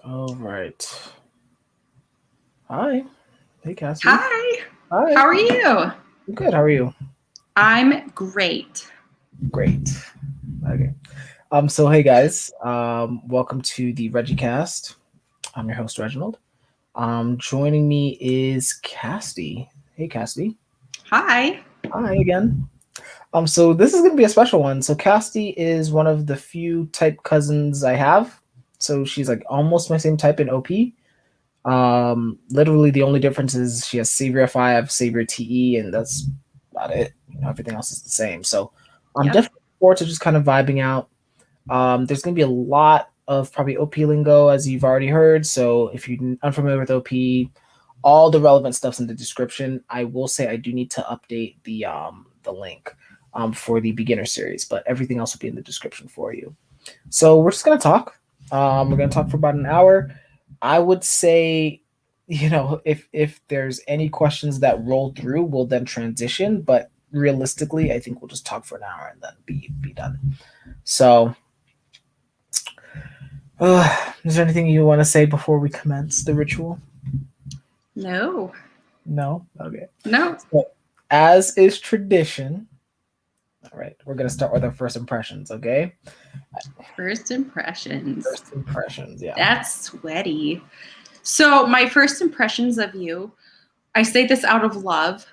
All right. Hi. Hey, Cassidy. Hi, Hi. how are you? I'm good. How are you? I'm great. Great. Okay. So hey guys. Welcome to the RegiCast. I'm your host, Reginald. Joining me is Cassidy. Hey, Cassidy. Hi. Hi again. So this is gonna be a special one. So Cassidy is one of the few type cousins I have. So she's like almost my same type in OP. Literally the only difference is she has Savior FI, I have Savior TE, and that's about it. Everything else is the same. So I'm Yep. definitely looking forward to just kind of vibing out. There's gonna be a lot of probably OP lingo as you've already heard. So if you're unfamiliar with OP, all the relevant stuff's in the description. I will say I do need to update the link for the beginner series, but everything else will be in the description for you. So we're just gonna talk. We're gonna talk for about an hour. I would say, if there's any questions that roll through, we'll then transition. But realistically, I think we'll just talk for an hour and then be done. So, is there anything you want to say before we commence the ritual? No. No. Okay. No. So, as is tradition, all right, we're gonna start with our first impressions. Okay. First impressions. First impressions. Yeah. That's sweaty. So, my first impressions of you, I say this out of love.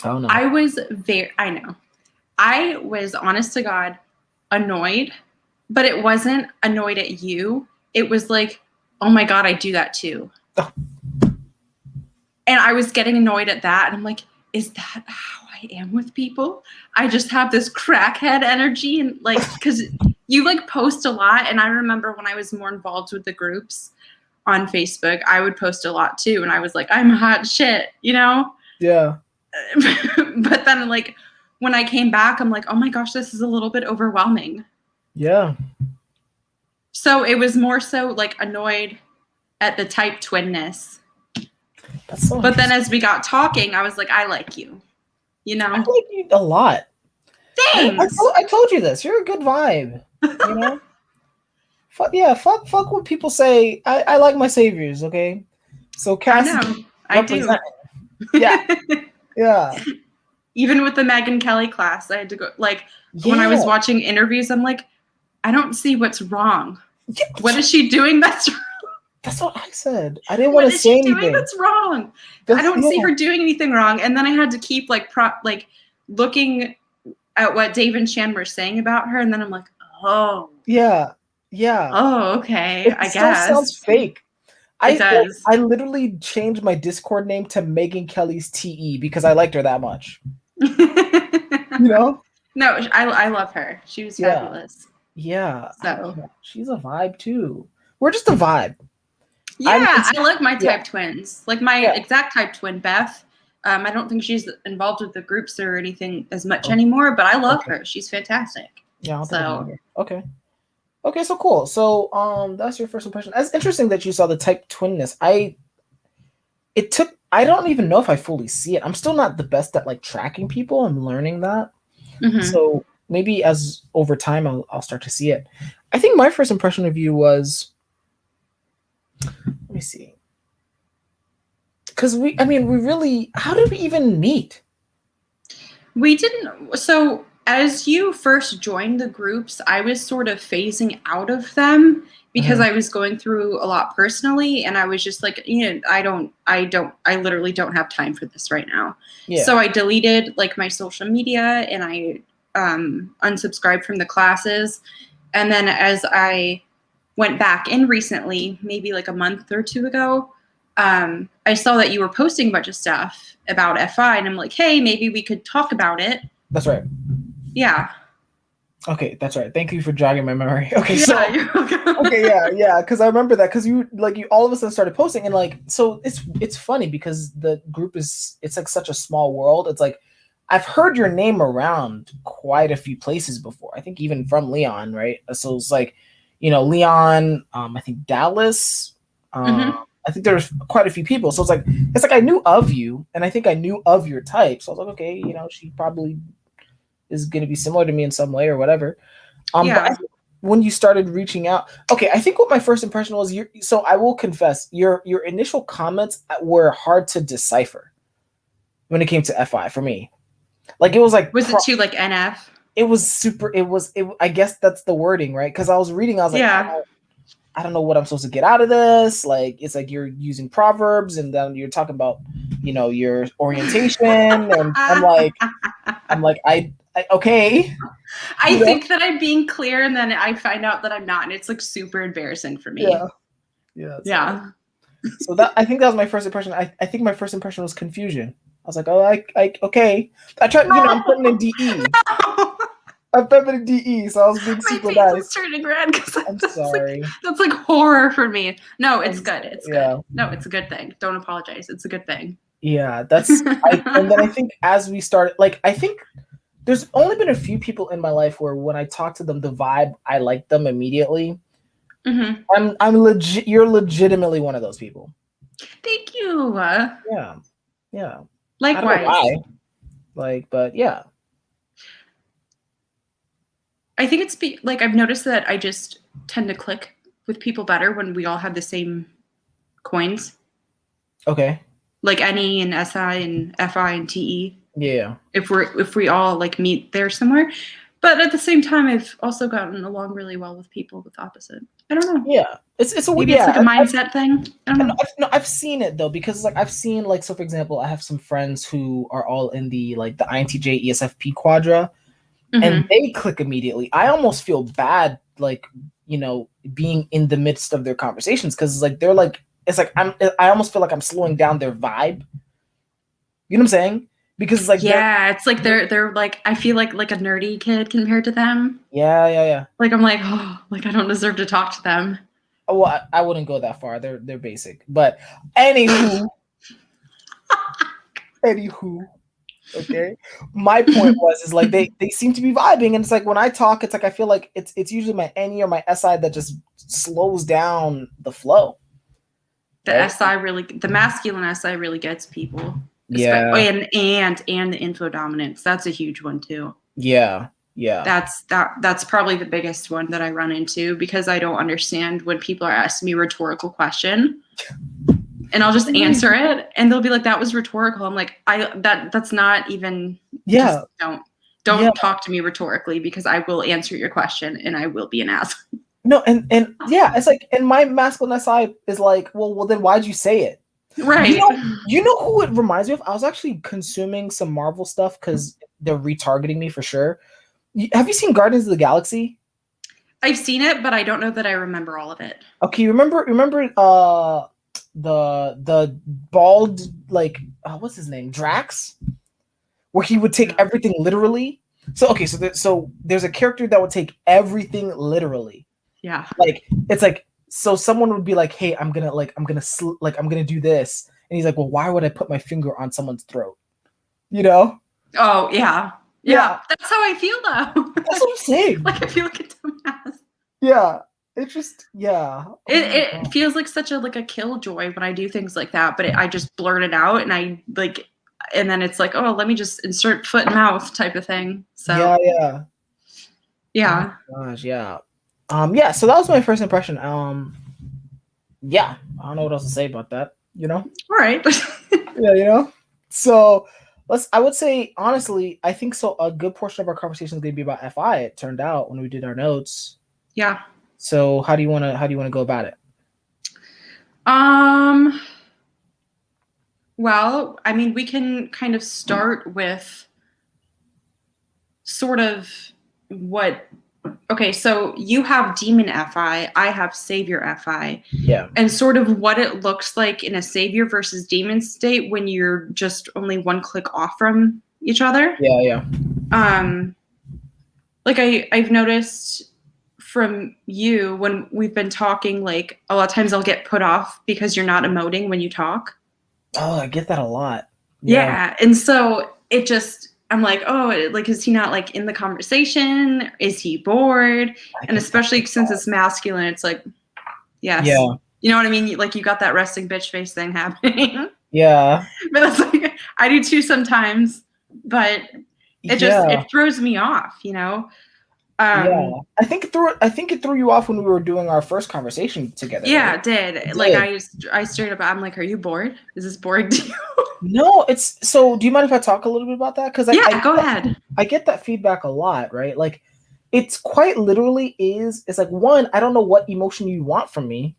Oh no. I know. I was honest to God annoyed, but it wasn't annoyed at you. It was like, oh my God, I do that too. Oh. And I was getting annoyed at that. And I'm like, is that how I am with people? I just have this crackhead energy. And like, because you like post a lot. And I remember when I was more involved with the groups on Facebook, I would post a lot too. And I was like, I'm hot shit, you know? Yeah. But then like when I came back, I'm like, oh my gosh, this is a little bit overwhelming. Yeah. So it was more so like annoyed at the type twinness. That's so But then as we got talking, I was like, I like you. You know? I like you a lot. Thanks. I told you this. You're a good vibe. You know? Fuck what people say. I like my saviors, okay? So I Cassidy know. I do. represent. Yeah. Yeah. Even with the Megyn Kelly class, I had to go like when I Yeah. was watching interviews, I'm like, I don't see what's wrong. Yeah. What is she doing that's wrong? That's what I said. I didn't want What to is say she doing anything. that's wrong? I don't see her doing anything wrong. And then I had to keep like looking at what Dave and Shan were saying about her, and then I'm like, oh. Yeah. Yeah. Oh, okay. It I still sounds guess. fake. It does. I literally changed my Discord name to Megan Kelly's TE because I liked her that much. You know? No, I love her. She was Yeah. fabulous. Yeah. So She's a vibe too. We're just a vibe. yeah, I like my yeah. type twins. Like my exact type twin, Beth. I don't think she's involved with the groups or anything as much anymore, but I love her. She's fantastic. Yeah, I'll take a number. Okay. Okay, so cool. So that's your first impression. That's interesting that you saw the type twinness. I don't even know if I fully see it. I'm still not the best at like tracking people. I'm learning that. Mm-hmm. So maybe as over time I'll start to see it. I think my first impression of you was, let me see. Because how did we even meet? We didn't. So as you first joined the groups, I was sort of phasing out of them because I was going through a lot personally, and I was just like, I literally don't have time for this right now. Yeah. So I deleted like my social media and I unsubscribed from the classes. And then as I went back in recently, maybe like a month or two ago, I saw that you were posting a bunch of stuff about FI, and I'm like, hey, maybe we could talk about it. That's right. Yeah. Okay, that's right. Thank you for jogging my memory. Okay, yeah, because I remember that because you all of a sudden started posting, and like, so it's funny because the group it's like such a small world. It's like I've heard your name around quite a few places before. I think even from Leon, right? So it's like, Leon. I think Dallas. I think there's quite a few people. So it's like I knew of you, and I think I knew of your type. So I was like, okay, she probably is going to be similar to me in some way or whatever. Yeah. But when you started reaching out. Okay, I think what my first impression was. So I will confess, your initial comments were hard to decipher when it came to FI for me. Like it was like Was it too like NF? It was super. I guess that's the wording, right? Because I was reading, I was like, Yeah. I don't know what I'm supposed to get out of this. Like it's like you're using proverbs, and then you're talking about, your orientation, and I'm like, okay. I think that I'm being clear, and then I find out that I'm not, and it's like super embarrassing for me. Yeah. So that, I think that was my first impression. I think my first impression was confusion. I was like, oh, okay. I tried, I'm putting in DE. I'm putting in DE, so I was being super nice. My face is turning red because I'm sorry. That's like horror for me. No, it's good. It's good. Yeah. No, it's a good thing. Don't apologize. It's a good thing. Yeah, and then I think as we started, like, I think there's only been a few people in my life where when I talk to them, the vibe, I like them immediately. Mm-hmm. I'm legit. You're legitimately one of those people. Thank you. Yeah. Likewise. I don't know why. Like, but yeah. I think it's like I've noticed that I just tend to click with people better when we all have the same coins. Okay. Like NE and SI and FI and TE. Yeah. If we all like meet there somewhere. But at the same time, I've also gotten along really well with people with opposite. I don't know. Yeah. It's a maybe it's like a mindset thing. I don't know. I've seen it though, because like I've seen, like, so for example, I have some friends who are all in the like the INTJ ESFP quadra. And they click immediately. I almost feel bad, like, being in the midst of their conversations, because like they're like, it's like I almost feel like I'm slowing down their vibe. You know what I'm saying? Because it's like, it's like they're like, I feel like a nerdy kid compared to them. Yeah. Like I'm like, oh, like I don't deserve to talk to them. Oh, well, I wouldn't go that far. They're basic, but anywho. Okay. My point is like they seem to be vibing, and it's like when I talk, it's like I feel like it's usually my NE or my SI that just slows down the flow. The SI really, the masculine SI really gets people. Yeah. And the info dominance. That's a huge one too. Yeah. That's probably the biggest one that I run into, because I don't understand when people are asking me a rhetorical question. And I'll just answer it, and they'll be like, "That was rhetorical." I'm like, that's not even. Yeah. Don't talk to me rhetorically, because I will answer your question, and I will be an ass. No, and yeah, it's like, and my masculine SI is like, well, then why'd you say it? Right. You know who it reminds me of? I was actually consuming some Marvel stuff because they're retargeting me for sure. Have you seen Guardians of the Galaxy? I've seen it, but I don't know that I remember all of it. Okay, remember the bald, like, what's his name, Drax, where he would take everything literally. So okay, so there's a character that would take everything literally. Yeah. Like it's like, so someone would be like, "Hey, I'm gonna do this," and he's like, "Well, why would I put my finger on someone's throat?" You know? Oh yeah. That's how I feel though. That's what I'm saying. Like I feel like a dumbass. Yeah. It's just, yeah. It feels like such a killjoy when I do things like that, but I just blurt it out, and I like, and then it's like, oh, let me just insert foot and mouth type of thing. So yeah. Oh gosh, yeah. Yeah. So that was my first impression. Yeah. I don't know what else to say about that. All right. Yeah. So I would say, honestly, I think so. A good portion of our conversation is going to be about FI. It turned out when we did our notes. Yeah. So how do you want to go about it? Well, I mean, we can kind of start with sort of okay, so you have demon FI, I have savior FI. Yeah. And sort of what it looks like in a savior versus demon state when you're just only one click off from each other. Yeah. Like I've noticed from you when we've been talking, like a lot of times I'll get put off because you're not emoting when you talk. Oh, I get that a lot. Yeah. And so it just, I'm like, oh, like, is he not like in the conversation? Is he bored? And especially since it's masculine, it's like, yes. Yeah. You know what I mean? Like you got that resting bitch face thing happening. Yeah. But that's like, I do too sometimes, but it just, it throws me off, Yeah, Um, I think it threw you off when we were doing our first conversation together, right? yeah, it did. It Like did. I straight up, I'm like, are you bored? Is this boring to you? No, it's so. Do you mind if I talk a little bit about that? Because Yeah, go ahead. I get that feedback a lot, right? Like, it's quite literally is. It's like one, I don't know what emotion you want from me,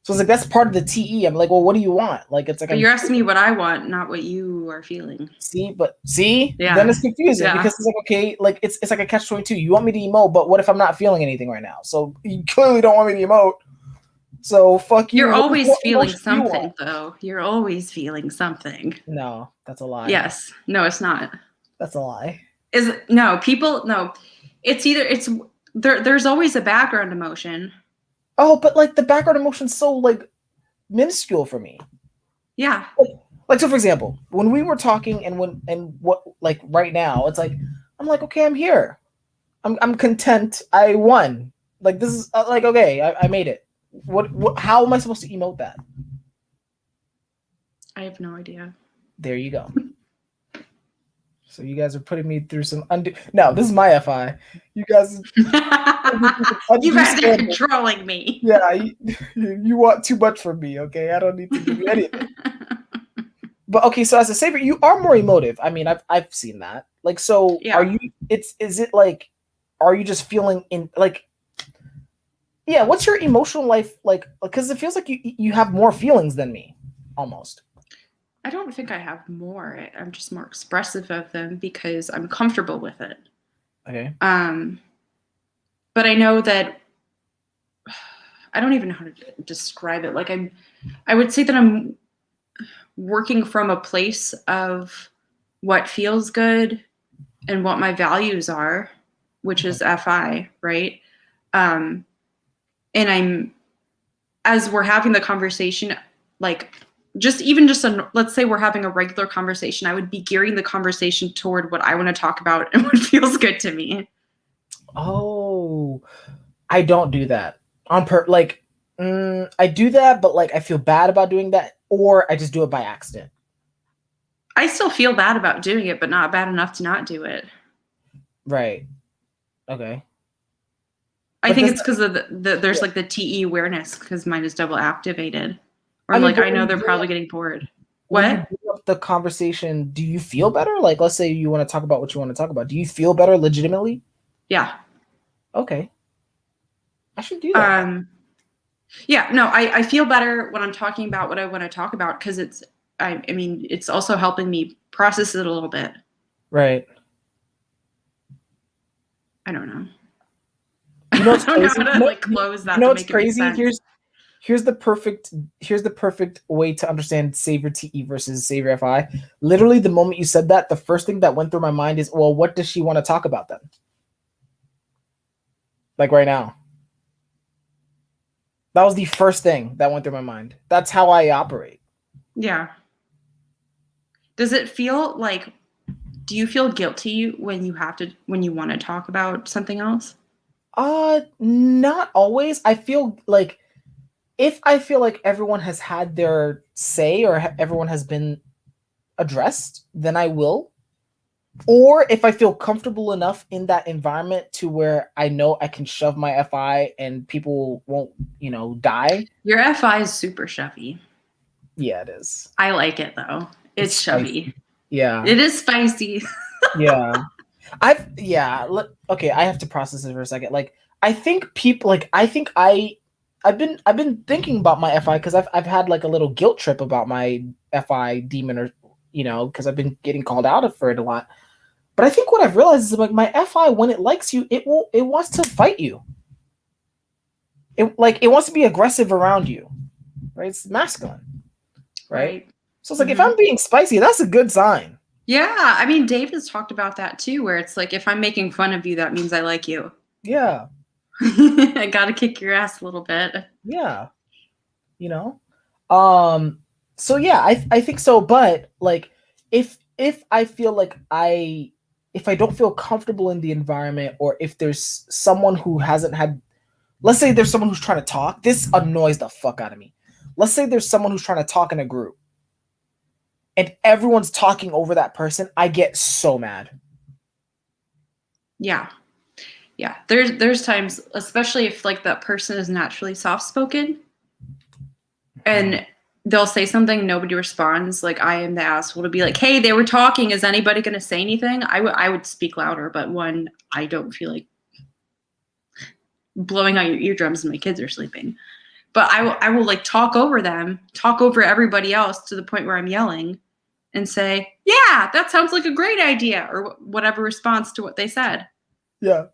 so it's like that's part of the TE. I'm like, well, what do you want? Like, it's like But I'm you're asking me what I want, not what you are feeling. see, then Yeah. it's confusing because Yeah. it's like okay, like it's like a catch-22. You want me to emote, but what if I'm not feeling anything right now? So you clearly don't want me to emote. So fuck you. You're always What feeling emotion do you want? something, though. You're always feeling something. No, that's a lie. Yes. No, it's not. That's a lie. Is no people no. It's either it's there's always a background emotion. Oh, but like the background emotion's so like minuscule for me. Yeah. Like so, for example, when we were talking and what like right now, it's like I'm like okay, I'm here. I'm content. I won. Like this is like okay, I made it. What? How am I supposed to emote that? I have no idea. There you go. So you guys are putting me through some undo. No, this is my FI. You guys, You undue guys are standard. controlling me. Yeah, you want too much from me. Okay, I don't need to give you anything. But okay, so as a saver, you are more emotive. I mean, I've seen that. Like, so are Yeah. you? Is it like, are you just feeling in like? Yeah, what's your emotional life like? Because it feels like you have more feelings than me, almost. I don't think I have more. I'm just more expressive of them because I'm comfortable with it. Okay. Um, but I know that I don't even know how to describe it. Like I would say that I'm working from a place of what feels good and what my values are, which is FI, right? Um, and I'm as we're having the conversation, like let's say we're having a regular conversation, I would be gearing the conversation toward what I want to talk about and what feels good to me. Oh, I don't do that on like. I do that, but like I feel bad about doing that, or I just do it by accident. I still feel bad about doing it, but not bad enough to not do it. Right. Okay. I But think this, it's because of there's yeah. like the TE awareness because mine is double activated. Or I I'm mean, like, but I know they're probably getting bored. when you What? bring up the conversation, do you feel better? Like, let's say you want to talk about what you want to talk about. Do you feel better legitimately? Yeah. Okay, I should do that. Um, yeah, no, I feel better when I'm talking about what I want to talk about because I mean, it's also helping me process it a little bit. Right. I don't know. You know I what's don't know crazy? how to like close You that know to what's make it make crazy? sense. Here's the perfect way to understand Saver TE versus Saver FI. Literally, the moment you said that, the first thing that went through my mind is, well, what does she want to talk about then? Like right now. That was the first thing that went through my mind. That's how I operate. Yeah. Does it feel like do you feel guilty when you want to talk about something else? Not always. I feel like if I feel like everyone has had their say or everyone has been addressed, then I will. Or if I feel comfortable enough in that environment to where I know I can shove my FI and people won't, die. Your FI is super shovey. Yeah, it is. I like it though. It's It's spicy. shovey. Yeah. It is spicy. Yeah. Okay, I have to process it for a second. Like I think people like I've been thinking about my FI because I've had like a little guilt trip about my FI demon or because I've been getting called out for it a lot. But I think what I've realized is like my FI when it likes you, it wants to fight you. It wants to be aggressive around you. Right? It's masculine. Right? Right. So it's like if Mm-hmm. I'm being spicy, that's a good sign. Yeah, I mean, Dave has talked about that too, where it's like if I'm making fun of you, that means I like you. Yeah. I gotta kick your ass a little bit. Yeah. You know? So yeah, I think so, but like if I feel like if I don't feel comfortable in the environment or if there's someone who hasn't had let's say there's someone who's trying to talk, this annoys the fuck out of me. Let's say there's someone who's trying to talk in a group and everyone's talking over that person, I get so mad. Yeah. Yeah, there's times, especially if like that person is naturally soft spoken, and they'll say something, nobody responds. Like I am the asshole to be like, hey, they were talking. Is anybody going to say anything? I would speak louder, but one, I don't feel like blowing out your eardrums and my kids are sleeping. But I will like talk over them, talk over everybody else to the point where I'm yelling and say, yeah, that sounds like a great idea, or whatever response to what they said. Yeah.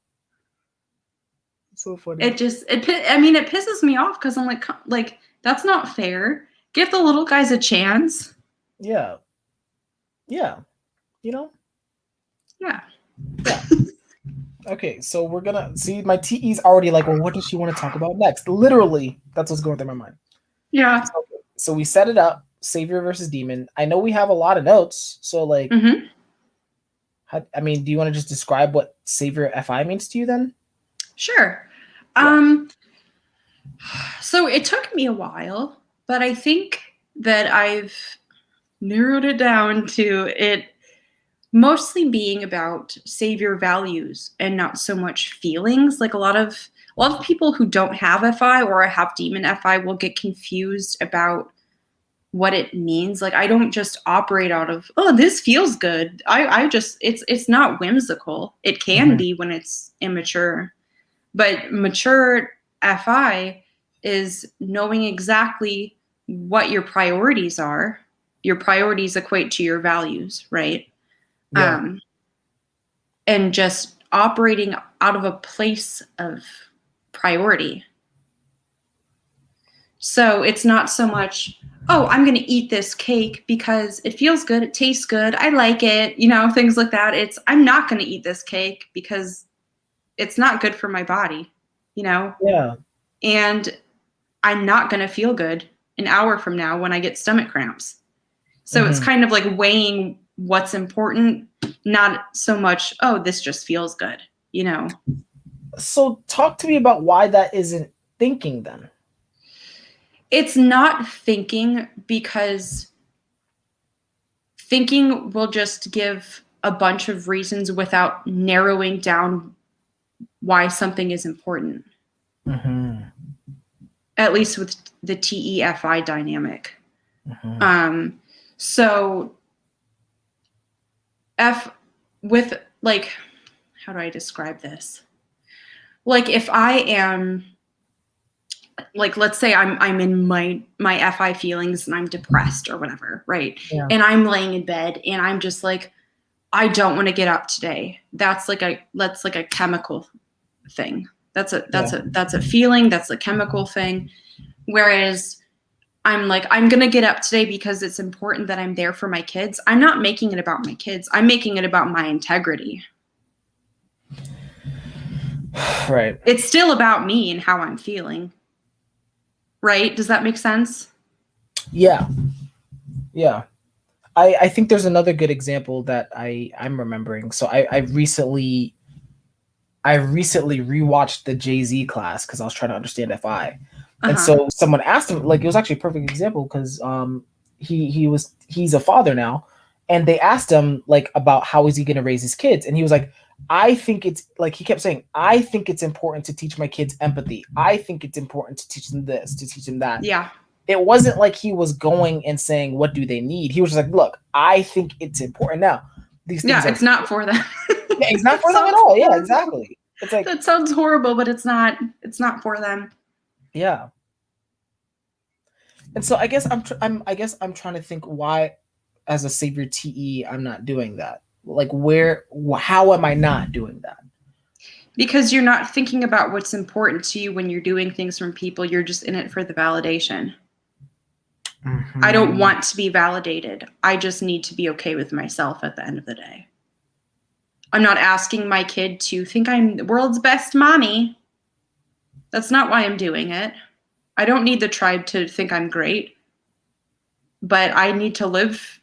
So funny. It pisses me off because I'm like, that's not fair. Give the little guys a chance. Yeah. Yeah. You know? Yeah. Yeah. Okay, so we're gonna see my TE's already like, well, what does she want to talk about next? Literally, that's what's going through my mind. Yeah. So we set it up, savior versus demon. I know we have a lot of notes, so like, do you want to just describe what savior FI means to you then? Sure. Yeah. So it took me a while, but I think that I've narrowed it down to it mostly being about savior values and not so much feelings. Like a lot of people who don't have FI or have demon FI will get confused about what it means. Like I don't just operate out of, oh, this feels good. I just it's not whimsical. It can be when it's immature. But mature FI is knowing exactly what your priorities are. Your priorities equate to your values, right? Yeah. And just operating out of a place of priority. So it's not so much, oh, I'm going to eat this cake because it feels good, it tastes good, I like it, things like that. It's, I'm not going to eat this cake because it's not good for my body, Yeah. and I'm not going to feel good an hour from now when I get stomach cramps. So it's kind of like weighing what's important, not so much, oh, this just feels good, So talk to me about why that isn't thinking then. It's not thinking, because thinking will just give a bunch of reasons without narrowing down why something is important. At least with the TEFI dynamic. So with like, how do I describe this? Like if I am, like, let's say I'm in my FI feelings and I'm depressed or whatever, right? Yeah. And I'm laying in bed and I'm just like, I don't want to get up today. That's like a chemical thing. That's a feeling. That's a chemical thing. Whereas I'm like, I'm going to get up today because it's important that I'm there for my kids. I'm not making it about my kids. I'm making it about my integrity. Right. It's still about me and how I'm feeling. Right? Does that make sense? Yeah. Yeah. I think there's another good example that I'm remembering. So I recently rewatched the Jay-Z class because I was trying to understand FI. And so someone asked him, like, it was actually a perfect example because he's a father now, and they asked him like about how is he going to raise his kids, and he was like, I think it's like, he kept saying, I think it's important to teach my kids empathy. I think it's important to teach them this, to teach them that. Yeah. It wasn't like he was going and saying, what do they need? He was just like, look, I think it's important. Now, these things it's not for them. Yeah, it's not for them at all. Yeah, exactly. It's like, that sounds horrible, but it's not for them. Yeah. And so I guess I'm trying to think why, as a savior TE, I'm not doing that. Like, how am I not doing that? Because you're not thinking about what's important to you when you're doing things from people. You're just in it for the validation. I don't want to be validated. I just need to be okay with myself at the end of the day. I'm not asking my kid to think I'm the world's best mommy. That's not why I'm doing it. I don't need the tribe to think I'm great, but I need to live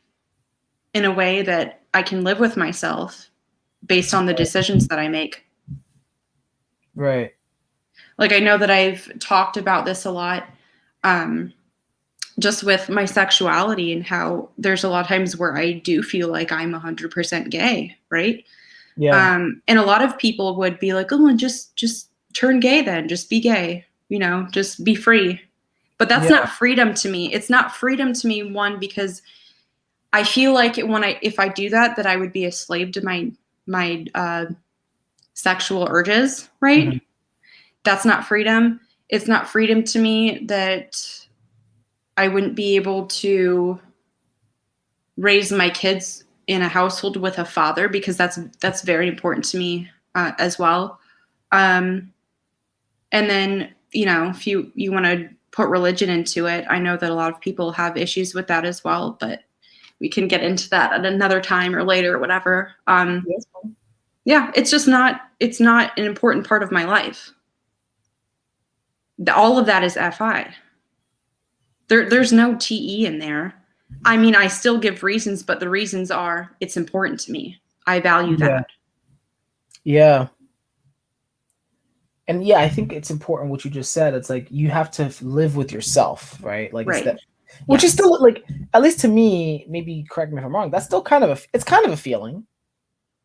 in a way that I can live with myself based on the decisions that I make. Right. Like, I know that I've talked about this a lot, just with my sexuality and how there's a lot of times where I do feel like I'm 100% gay, right? Yeah. And a lot of people would be like, oh, just turn gay then, just be gay, just be free. But that's Yeah. not freedom to me. It's not freedom to me, one, because I feel like if I do that, that I would be a slave to my sexual urges, right? Mm-hmm. That's not freedom. It's not freedom to me that I wouldn't be able to raise my kids in a household with a father, because that's very important to me as well. And then, if you want to put religion into it, I know that a lot of people have issues with that as well, but we can get into that at another time or later or whatever. Yes. Yeah, it's not an important part of my life. All of that is FI. There's no TE in there. I mean, I still give reasons, but the reasons are, it's important to me. I value Yeah. that. Yeah. And yeah, I think it's important what you just said. It's like you have to live with yourself, right? Like it's Right. that, which is still like, at least to me, maybe correct me if I'm wrong, that's still it's kind of a feeling.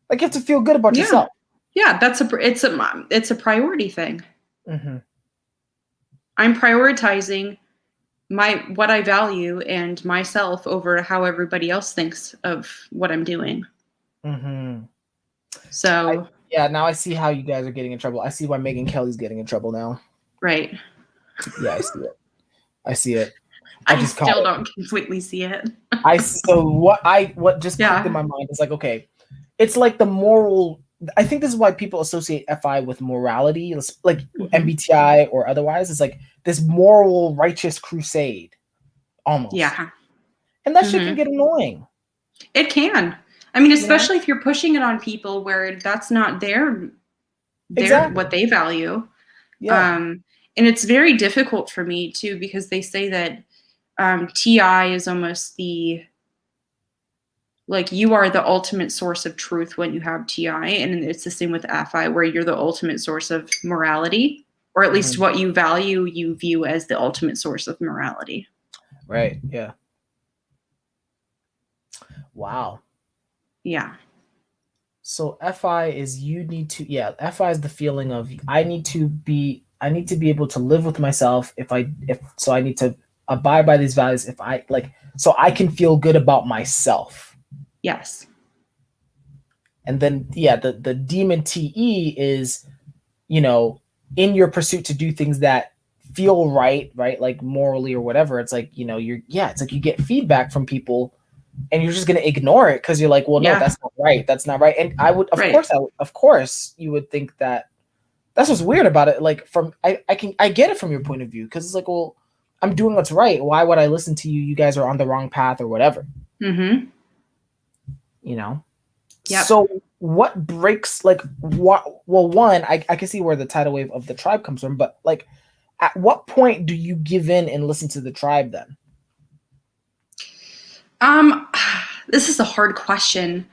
Like you have to feel good about yourself. Yeah, it's a priority thing. Mm-hmm. I'm prioritizing what I value and myself over how everybody else thinks of what I'm doing. Mm-hmm. So now I see how you guys are getting in trouble. I see why Megyn Kelly's getting in trouble now. right. Yeah, I see it. I still don't completely see it. So what just clicked in my mind is like, okay, it's like the moral. I think this is why people associate FI with morality, like MBTI or otherwise. It's like this moral righteous crusade, almost. Yeah. And that shit can get annoying. It can. I mean, especially if you're pushing it on people where that's not their what they value. Yeah. And it's very difficult for me too, because they say that TI is almost you are the ultimate source of truth when you have TI, and it's the same with FI, where you're the ultimate source of morality, or at least what you value, you view as the ultimate source of morality. Right. Yeah. Wow. Yeah. So FI is FI is the feeling of I need to be able to live with myself I need to abide by these values so I can feel good about myself. Yes. And then the demon TE is, in your pursuit to do things that feel right, like morally or whatever. It's like, it's like you get feedback from people and you're just going to ignore it because you're like, well, no, that's not right. That's not right. And I would, of course, you would think that that's what's weird about it. Like I get it from your point of view, because it's like, well, I'm doing what's right. Why would I listen to you? You guys are on the wrong path or whatever. Mm-hmm. Yep. So what breaks, one, I can see where the tidal wave of the tribe comes from, but like, at what point do you give in and listen to the tribe then? This is a hard question.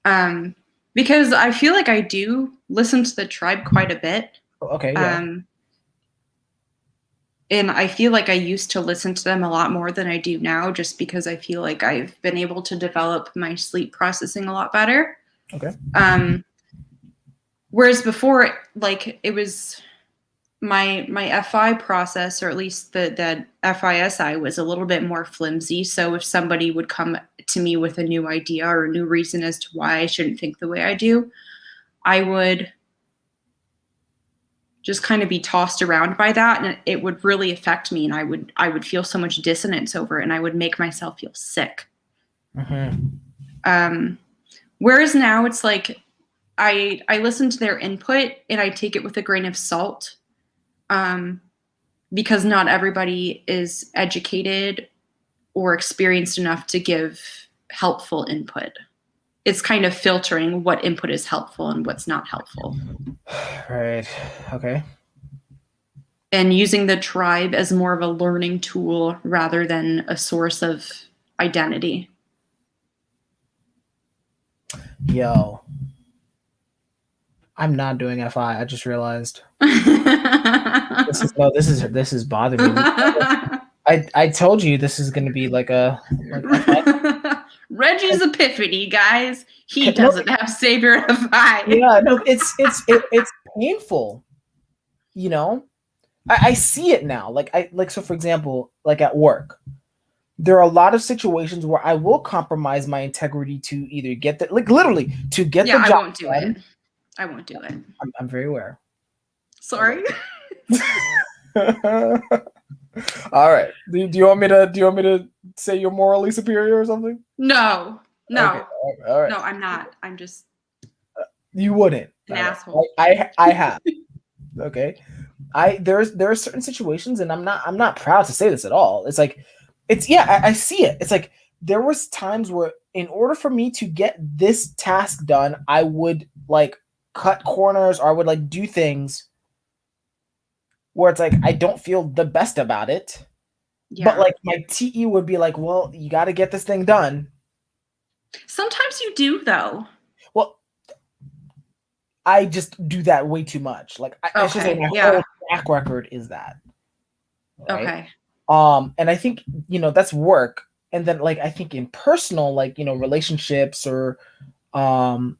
Because I feel like I do listen to the tribe quite a bit. Okay. Yeah. And I feel like I used to listen to them a lot more than I do now, just because I feel like I've been able to develop my sleep processing a lot better. Okay. Whereas before, like, it was my FI process, or at least the FISI, was a little bit more flimsy. So if somebody would come to me with a new idea or a new reason as to why I shouldn't think the way I do, I would just kind of be tossed around by that, and it would really affect me, and I would feel so much dissonance over it, and I would make myself feel sick. Mm-hmm. Whereas now it's like I listen to their input and I take it with a grain of salt, because not everybody is educated or experienced enough to give helpful input. It's kind of filtering what input is helpful and what's not helpful. Right. Okay. And using the tribe as more of a learning tool rather than a source of identity. Yo. I'm not doing FI. I just realized. This is bothering me. I told you this is going to be like a FI. Reggie's And, epiphany, guys. He no, doesn't have Savior to fight. yeah, no, it's painful, you know. I see it now. So for example, like at work, there are a lot of situations where I will compromise my integrity to either get the like literally to get Yeah, the I job won't do done. it. I won't do it. I'm very aware. Sorry. Okay. All right. Do you want me to say you're morally superior or something? No. Okay. No. All right. No, I'm not. I'm just You wouldn't. an I know. asshole. I have. Okay. There are certain situations, and I'm not proud to say this at all. It's like, I see it. It's like there was times where in order for me to get this task done, I would like cut corners or I would like do things where it's like I don't feel the best about it. But Yeah. like my TE would be like, well, you got to get this thing done. Sometimes you do, though. Well, I just do that way too much. Like it's just like Okay. my whole Yeah. track record is that, right? Okay. And I think that's work, and then like I think in personal, like relationships or um,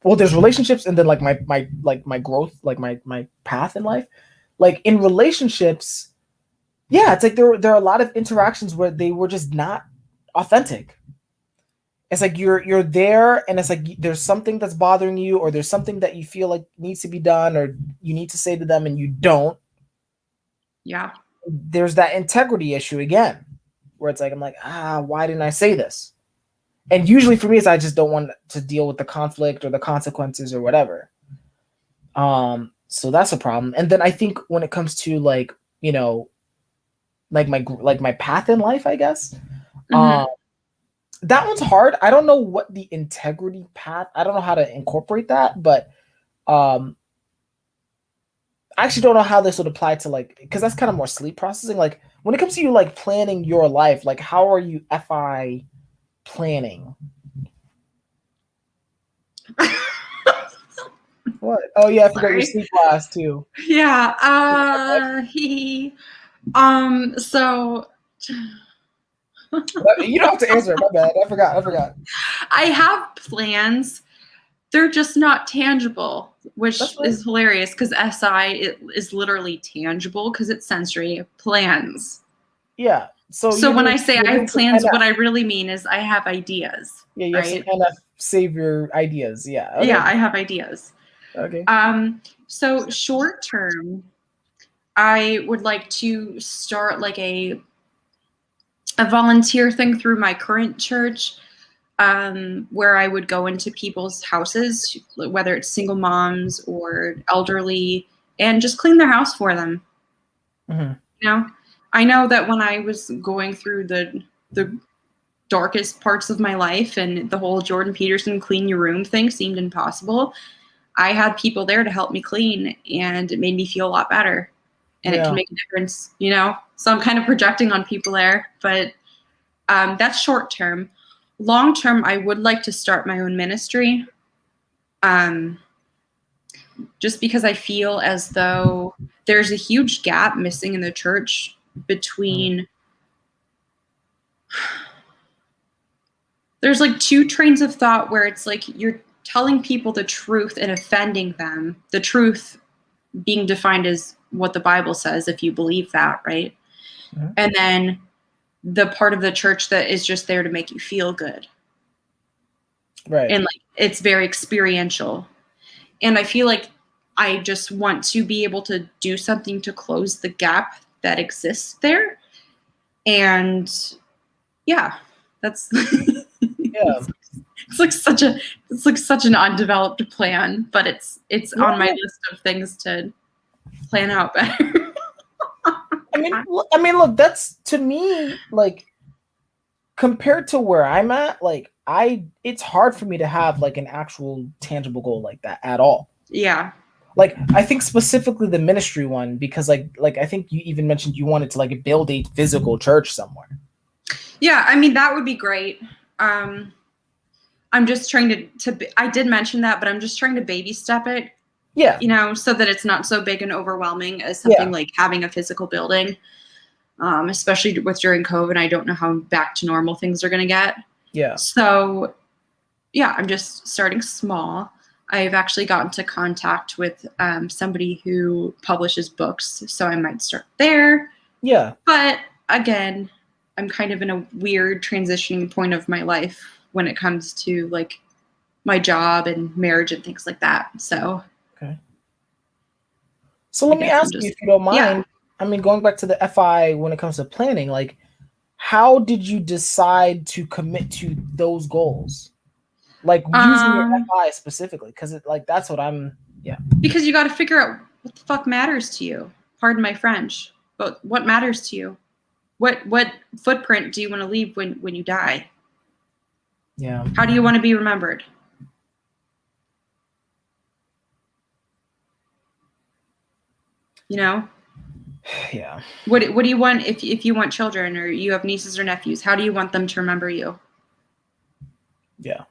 well, there's relationships, and then like my growth, like my path in life, like in relationships, yeah, it's like there are a lot of interactions where they were just not authentic. It's like you're there, and it's like there's something that's bothering you, or there's something that you feel like needs to be done, or you need to say to them, and you don't. Yeah. There's that integrity issue again, where it's like I'm like, why didn't I say this? And usually for me, it's I just don't want to deal with the conflict or the consequences or whatever. So that's a problem. And then I think when it comes to like my path in life, I guess. Mm-hmm. That one's hard. I don't know what the integrity path. I don't know how to incorporate that, but I actually don't know how this would apply to like because that's kind of more sleep processing. Like when it comes to you like planning your life, like how are you FI planning? What? Oh yeah, I forgot your sleep class too. Yeah. So You don't have to answer it. My bad. I forgot. I have plans. They're just not tangible, That's which right. is hilarious because SI is literally tangible because it's sensory plans. Yeah. So So when I say I have need some plans, kind of, what I really mean is I have ideas. yeah, you have some Right? kind of savior ideas. Yeah. Okay. Yeah, I have ideas. Okay. So short term, I would like to start like a volunteer thing through my current church, where I would go into people's houses, whether it's single moms or elderly, and just clean their house for them. Mm-hmm. You know, I know that when I was going through the darkest parts of my life and the whole Jordan Peterson clean your room thing seemed impossible, I had people there to help me clean, and it made me feel a lot better. And it can Yeah. make a difference, So I'm kind of projecting on people there, but that's short term. Long term, I would like to start my own ministry, just because I feel as though there's a huge gap missing in the church between. There's like two trains of thought where it's like you're telling people the truth and offending them. The truth being defined as what the Bible says, if you believe that, right? Mm-hmm. And then the part of the church that is just there to make you feel good. Right. And like it's very experiential. And I feel like I just want to be able to do something to close the gap that exists there. And yeah, that's Yeah. it's like such an undeveloped plan, but it's on my list of things to plan out better. I mean, look, that's to me like compared to where I'm at, like it's hard for me to have like an actual tangible goal like that at all. Yeah. Like I think specifically the ministry one because like I think you even mentioned you wanted to like build a physical church somewhere. Yeah, I mean that would be great. I'm just trying to I did mention that, but I'm just trying to baby step it. Yeah. So that it's not so big and overwhelming as something like having a physical building. Especially with during COVID, I don't know how back to normal things are going to get. Yeah. So, yeah, I'm just starting small. I've actually gotten into contact with somebody who publishes books, so I might start there. Yeah. But again, I'm kind of in a weird transitioning point of my life when it comes to like my job and marriage and things like that. So, Okay. So I let me guess I'm ask you, just, if you don't yeah. mind. I mean, going back to the FI when it comes to planning, like, how did you decide to commit to those goals? Like using your Um, FI specifically, because it like that's what I'm. Yeah. because you got to figure out what the fuck matters to you. Pardon my French, but what matters to you? What footprint do you want to leave when you die? Yeah. How do you want to be remembered? You know, Yeah. what do you want if you want children or you have nieces or nephews? How do you want them to remember you? Yeah.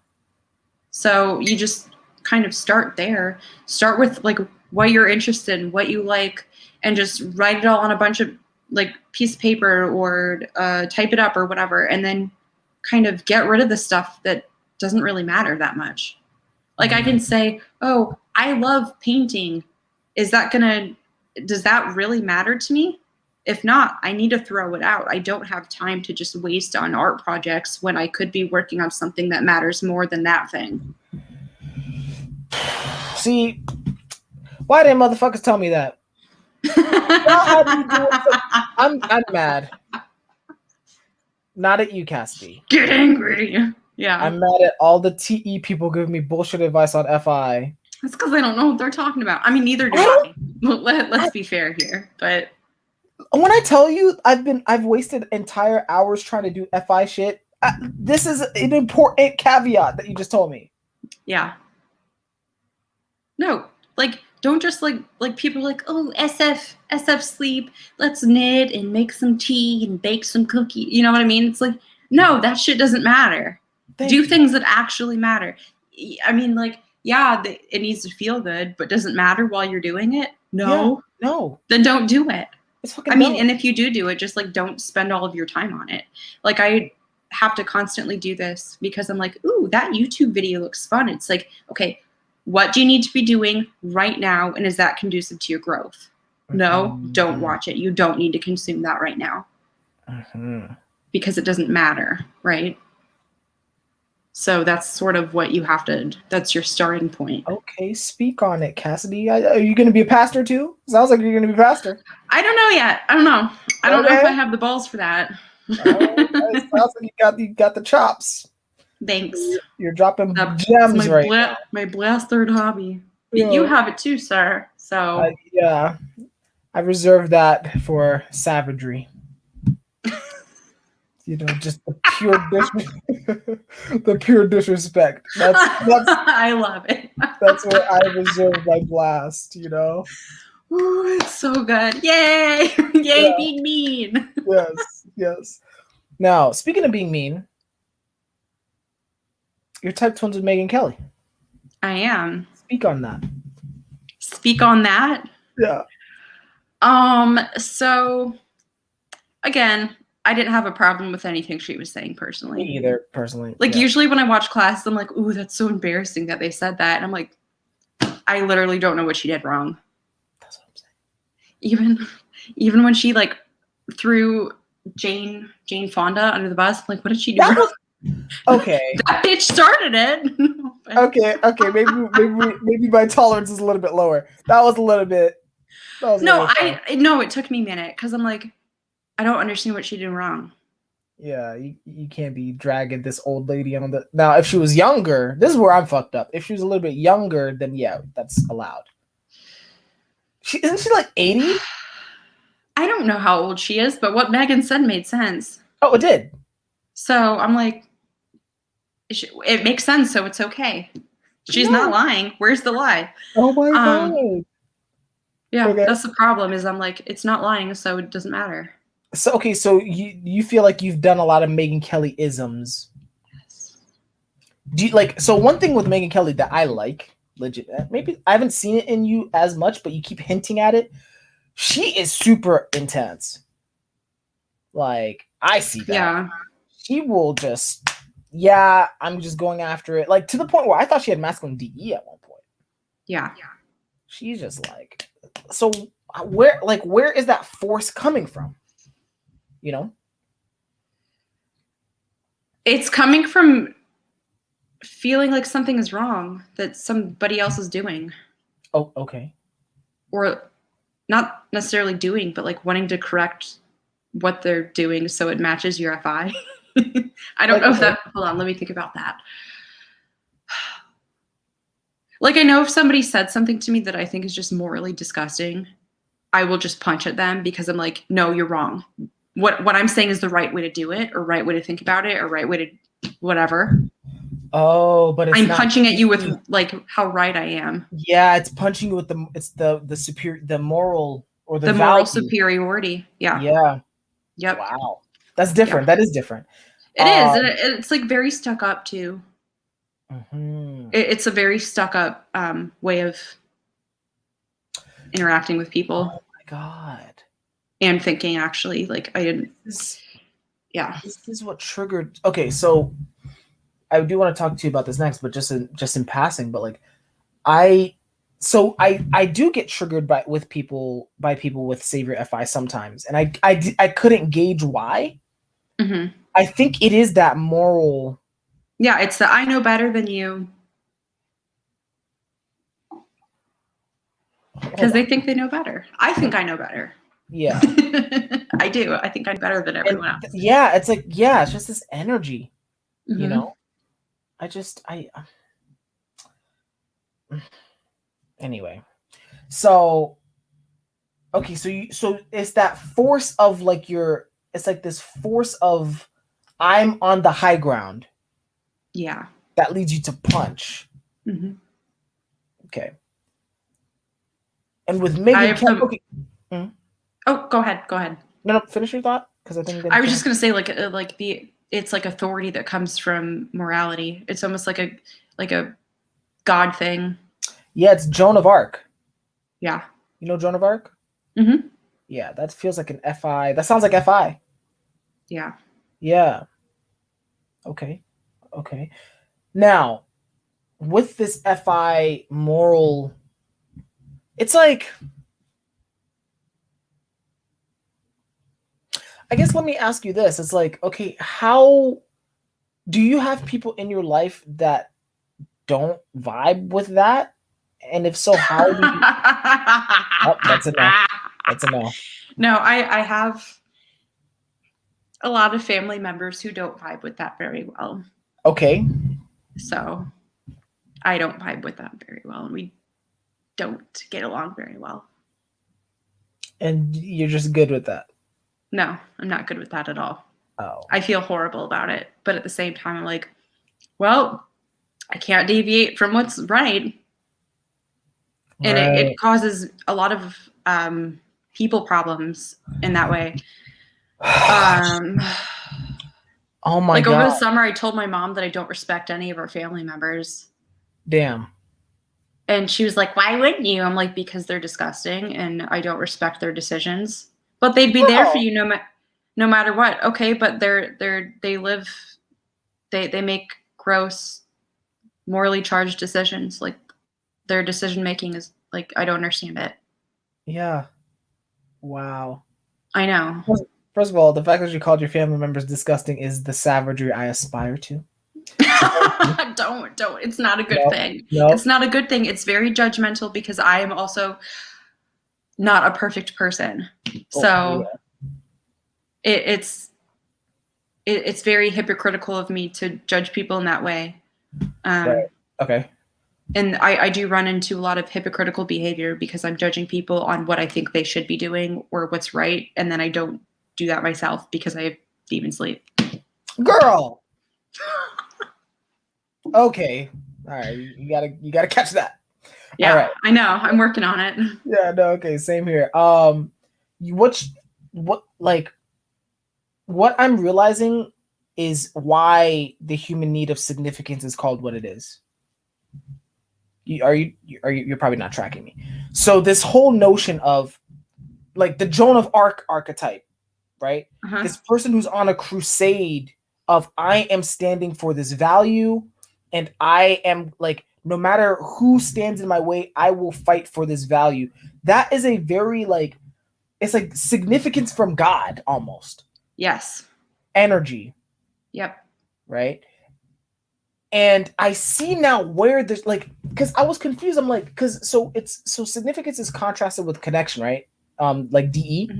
So you just kind of start there. Start with like what you're interested in, what you like, and just write it all on a bunch of like piece of paper or type it up or whatever, and then kind of get rid of the stuff that doesn't really matter that much. Like I can say, oh, I love painting. Is that gonna, does that really matter to me? If not, I need to throw it out. I don't have time to just waste on art projects when I could be working on something that matters more than that thing. See, why didn't motherfuckers tell me that? Y'all had me doing some. I'm mad. Not at you, Cassidy. Get angry. Yeah. I'm mad at all the TE people giving me bullshit advice on FI. That's because they don't know what they're talking about. I mean, neither do I. Let's be fair here. But when I tell you I've wasted entire hours trying to do FI shit, this is an important caveat that you just told me. yeah. No, like don't just like people are like, oh, SF sleep, let's knit and make some tea and bake some cookie. You know what I mean? It's like, no, that shit doesn't matter. Thank Do you. things that actually matter. I mean, like, yeah, it needs to feel good, but does it matter while you're doing it? No. Yeah, no. Then don't do it. It's fucking I mean, dumb. and if you do it, just like don't spend all of your time on it. Like I have to constantly do this because I'm like, ooh, that YouTube video looks fun. It's like, okay, what do you need to be doing right now? And is that conducive to your growth? No, don't watch it. You don't need to consume that right now because it doesn't matter, right? So that's sort of what you have to, that's your starting point. Okay, speak on it, Cassidy. Are you going to be a pastor too? Sounds like you're going to be a pastor. I don't know yet. I don't know. I don't know if I have the balls for that. It sounds like you got the chops. Thanks. You're dropping gems now. My blast third hobby. Yeah. You have it too, sir. So yeah, I reserve that for savagery. You know, just the pure disrespect. That's I love it. That's where I reserve my blast. You know. Ooh, it's so good! Yay! Yay! Yeah. Being mean. Yes. Now, speaking of being mean, you're type twins with Megyn Kelly. I am. Speak on that. Speak on that. Yeah. So, again, I didn't have a problem with anything she was saying personally. Me either, personally. Like, usually when I watch classes, I'm like, ooh, that's so embarrassing that they said that. And I'm like, I literally don't know what she did wrong. That's what I'm saying. Even when she, like, threw Jane Fonda under the bus, I'm like, what did she do wrong? Okay. That bitch started it. Okay. Maybe my tolerance is a little bit lower. That was a little bit. No, it took me a minute because I'm like, I don't understand what she did wrong. Yeah, you can't be dragging this old lady on the. Now, if she was younger, this is where I'm fucked up. If she was a little bit younger, then yeah, that's allowed. Isn't she like 80? I don't know how old she is, but what Megan said made sense. Oh, it did. So I'm like, it makes sense, so it's okay. She's not lying. Where's the lie? Oh my god. Yeah, okay. That's the problem. Is I'm like, it's not lying, so it doesn't matter. So okay, so you feel like you've done a lot of Megyn Kelly isms. Yes. Do you like? So one thing with Megyn Kelly that I like, legit, maybe I haven't seen it in you as much, but you keep hinting at it. She is super intense. Like I see that. Yeah. She will just yeah, I'm just going after it. Like to the point where I thought she had masculine DE at one point. Yeah. She's just like, so where is that force coming from? You know? It's coming from feeling like something is wrong that somebody else is doing. Oh, okay. Or not necessarily doing, but like wanting to correct what they're doing so it matches your FI. I don't know if that. Hold on, let me think about that. Like, I know if somebody said something to me that I think is just morally disgusting, I will just punch at them because I'm like, no, you're wrong. What I'm saying is the right way to do it, or right way to think about it, or right way to whatever. Oh, but I'm punching at you with like how right I am. Yeah, it's punching you with the superior, the moral or the moral value. Superiority. Yeah. Yeah. Yep. Wow. That's different. Yeah. That is different. It is. And it's like very stuck up too. Mm-hmm. It's a very stuck up way of interacting with people. Oh my God. And thinking, actually, like I didn't. Yeah. This is what triggered. Okay, so I do want to talk to you about this next, but just in passing. But like, I do get triggered by people with Savior FI sometimes, and I couldn't gauge why. Mm-hmm. I think it is that moral. Yeah, it's the I know better than you. Because they think they know better. I think I know better. Yeah. I do. I think I'm better than everyone else. Yeah, it's like, yeah, it's just this energy, mm-hmm. You know? Anyway. So, okay, so it's that force of like it's like this force of I'm on the high ground. Yeah. That leads you to punch. Mm-hmm. Okay. And with Megan, okay. Oh, go ahead. No, finish your thought, because I think I was just gonna say it's like authority that comes from morality. It's almost like a God thing. Yeah, it's Joan of Arc. Yeah. You know Joan of Arc? Mm-hmm. Yeah, that feels like an FI. That sounds like FI. Yeah. Yeah. Okay. Now, with this FI moral, it's like, I guess let me ask you this. It's like, okay, how do you have people in your life that don't vibe with that? And if so, how do you... Oh, that's a no. No, I have a lot of family members who don't vibe with that very well. Okay. So I don't vibe with that very well, and we don't get along very well. And you're just good with that? No, I'm not good with that at all. Oh. I feel horrible about it. But at the same time, I'm like, well, I can't deviate from what's right. And it causes a lot of people problems in that way. Oh my God. Over the summer, I told my mom that I don't respect any of our family members. Damn. And she was like, why wouldn't you? I'm like, because they're disgusting and I don't respect their decisions. But they'd be there for you no matter what. Okay, but they make gross, morally charged decisions. Like their decision making is like, I don't understand it. Yeah. Wow. I know. First of all, the fact that you called your family members disgusting is the savagery I aspire to. Don't. It's not a good thing. No. It's not a good thing. It's very judgmental because I am also not a perfect person. So it's very hypocritical of me to judge people in that way. Right. Okay. And I do run into a lot of hypocritical behavior because I'm judging people on what I think they should be doing or what's right. And then I don't do that myself because I have demon sleep. Girl. Okay. All right. You gotta catch that. Yeah, all right. I know. I'm working on it. Yeah, no, okay, same here. What I'm realizing is why the human need of significance is called what it is. You're probably not tracking me. So this whole notion of like the Joan of Arc archetype, right? Uh-huh. This person who's on a crusade of I am standing for this value, and I am like, no matter who stands in my way, I will fight for this value. That is a very like, it's like significance from God almost. Yes. Energy. Yep. Right. And I see now where there's like, because I was confused. I'm like, because so significance is contrasted with connection, right? Like DE,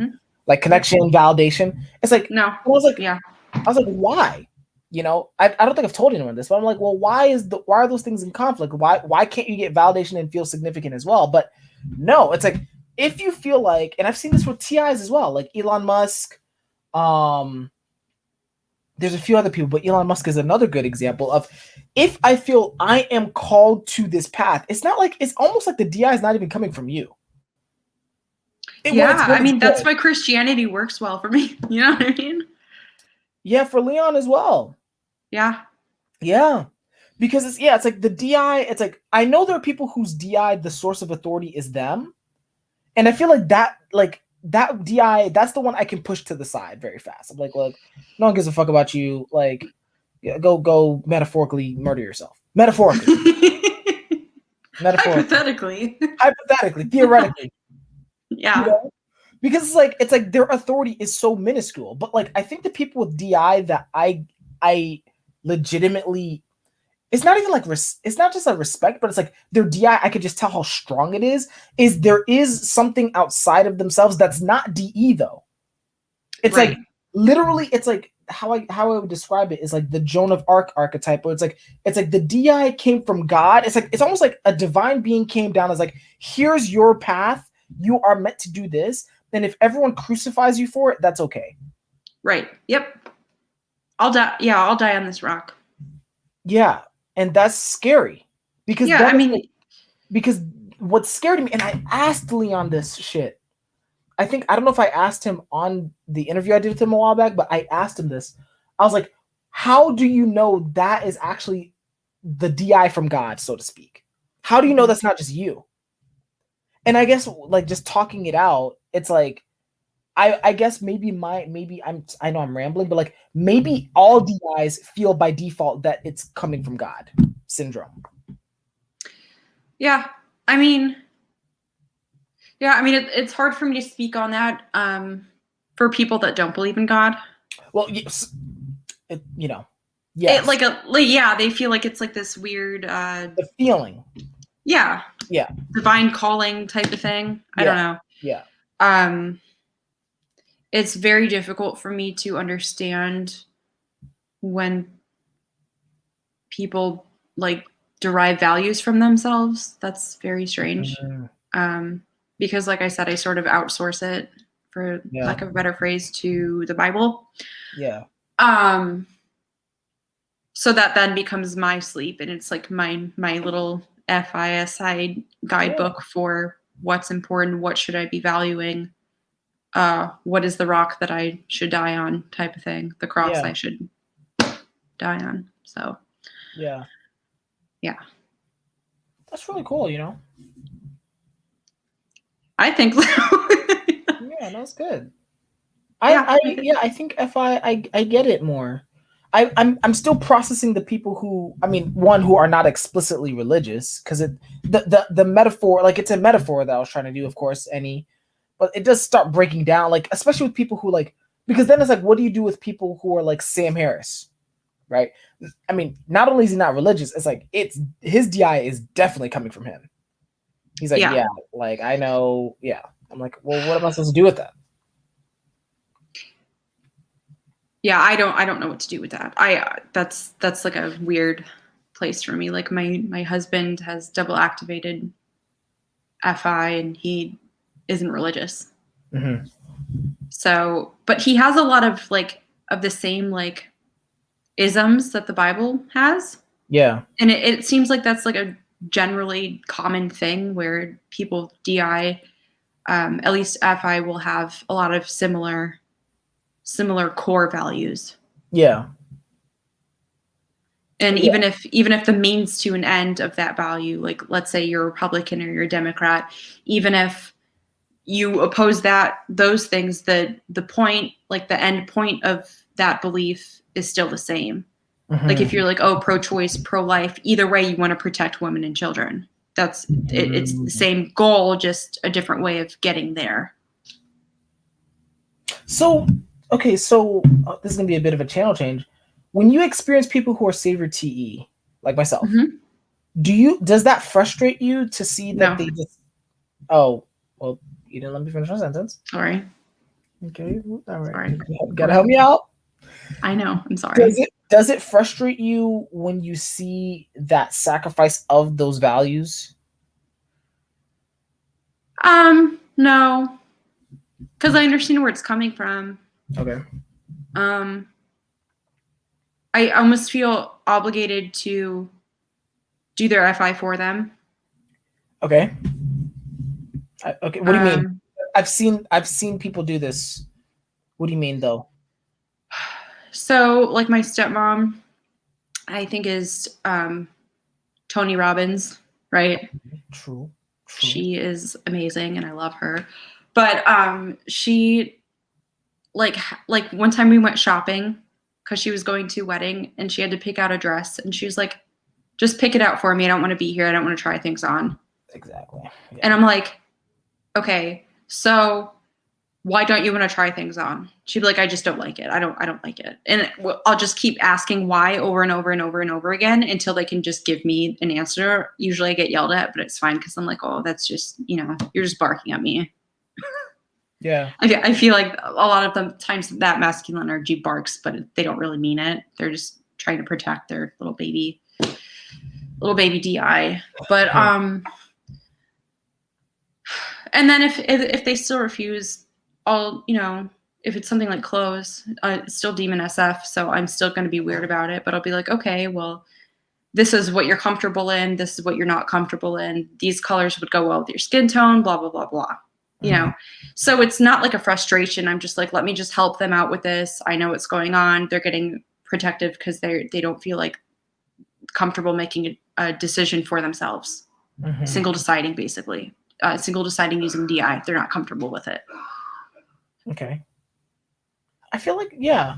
like connection, validation. It's like, no. I was like, yeah. I was like, why? You know, I don't think I've told anyone this, but I'm like, well, why are those things in conflict? Why can't you get validation and feel significant as well? But no, it's like, if you feel like, and I've seen this with TIs as well, like Elon Musk, there's a few other people, but Elon Musk is another good example of, if I feel I am called to this path, it's not like, it's almost like the DI is not even coming from you. I mean, that's why Christianity works well for me. You know what I mean? Yeah, for Leon as well. Yeah. Yeah. Because it's like the DI, it's like, I know there are people whose DI, the source of authority is them. And I feel like that DI, that's the one I can push to the side very fast. I'm like, look, no one gives a fuck about you. Like, go metaphorically murder yourself. Metaphorically. Hypothetically. Theoretically. Yeah. You know? Because it's like their authority is so minuscule. But like, I think the people with DI that I legitimately, it's not even like, it's not just a respect, but it's like their DI, I could just tell how strong it is there is something outside of themselves that's not DE though. It's right. Like literally, it's like how I would describe it is like the Joan of Arc archetype, where it's like the DI came from God. It's like, it's almost like a divine being came down as like, here's your path. You are meant to do this. And if everyone crucifies you for it, that's okay. Right. Yep. I'll die. Yeah, I'll die on this rock. Yeah. And that's scary. Because because what scared me, and I asked Leon this shit. I don't know if I asked him on the interview I did with him a while back, but I asked him this. I was like, how do you know that is actually the DI from God, so to speak? How do you know that's not just you? And I guess like just talking it out, it's like, I guess I know I'm rambling, but like maybe all DIs feel by default that it's coming from God syndrome. Yeah. I mean, it's hard for me to speak on that for people that don't believe in God. Well, yes, yes. They feel like it's like this weird the feeling. Yeah. Yeah. Divine calling type of thing. I don't know. Yeah. It's very difficult for me to understand when people like derive values from themselves. That's very strange. Because like I said, I sort of outsource it, for lack of a better phrase, to the Bible. Yeah. So that then becomes my sleep, and it's like my little FISI guidebook for what's important, what should I be valuing, what is the rock that I should die on, type of thing, the cross I should die on. So yeah, that's really cool. I think so. Yeah, that's good. I think I get it more. I'm still processing the people who, who are not explicitly religious, because the metaphor, like it's a metaphor that I was trying to do, of course, but it does start breaking down, like especially with people who like, because then it's like, what do you do with people who are like Sam Harris, right? Not only is he not religious, it's like his DI is definitely coming from him. He's like, like I know, I'm like, well, what am I supposed to do with that? Yeah, I don't know what to do with that. That's like a weird place for me. Like my husband has double activated FI, and he isn't religious. Mm-hmm. So, but he has a lot of like of the same like isms that the Bible has. Yeah. And it seems like that's like a generally common thing where people DI, at least FI, will have a lot of similar core values. Yeah. And even if the means to an end of that value, like let's say you're a Republican or you're a Democrat, even if you oppose those things, the point, like the end point of that belief is still the same. Mm-hmm. Like if you're like, oh, pro-choice, pro-life, either way, you want to protect women and children. That's it's the same goal, just a different way of getting there. So, okay, so this is gonna be a bit of a channel change. When you experience people who are savior TE, like myself, does that frustrate you to see that they just? Oh, well, you didn't let me finish my sentence. Sorry. Okay, all right. Sorry. You gotta help me out. I know. I'm sorry. Does it frustrate you when you see that sacrifice of those values? No, because I understand where it's coming from. Okay. I almost feel obligated to do their FI for them. Okay. Okay. What do you mean? I've seen people do this. What do you mean, though? So, like my stepmom, I think is Tony Robbins, right? True. She is amazing, and I love her. But she like one time we went shopping because she was going to a wedding, and she had to pick out a dress, and she was like, "Just pick it out for me. I don't want to be here. I don't want to try things on." Exactly. Yeah. And I'm like, okay, so why don't you want to try things on? She'd be like, I just don't like it. I don't like it. And I'll just keep asking why over and over and over and over again until they can just give me an answer. Usually I get yelled at, but it's fine because I'm like, oh, that's just, you're just barking at me. Yeah. I feel like a lot of the times that masculine energy barks, but they don't really mean it. They're just trying to protect their little baby DI. But and then if they still refuse, if it's something like clothes, it's still demon SF, so I'm still going to be weird about it. But I'll be like, okay, well, this is what you're comfortable in. This is what you're not comfortable in. These colors would go well with your skin tone. Blah blah blah blah. So it's not like a frustration. I'm just like, let me just help them out with this. I know what's going on. They're getting protective because they don't feel like comfortable making a decision for themselves. Single deciding, basically. Single deciding using DI. They're not comfortable with it. Okay. I feel like, yeah,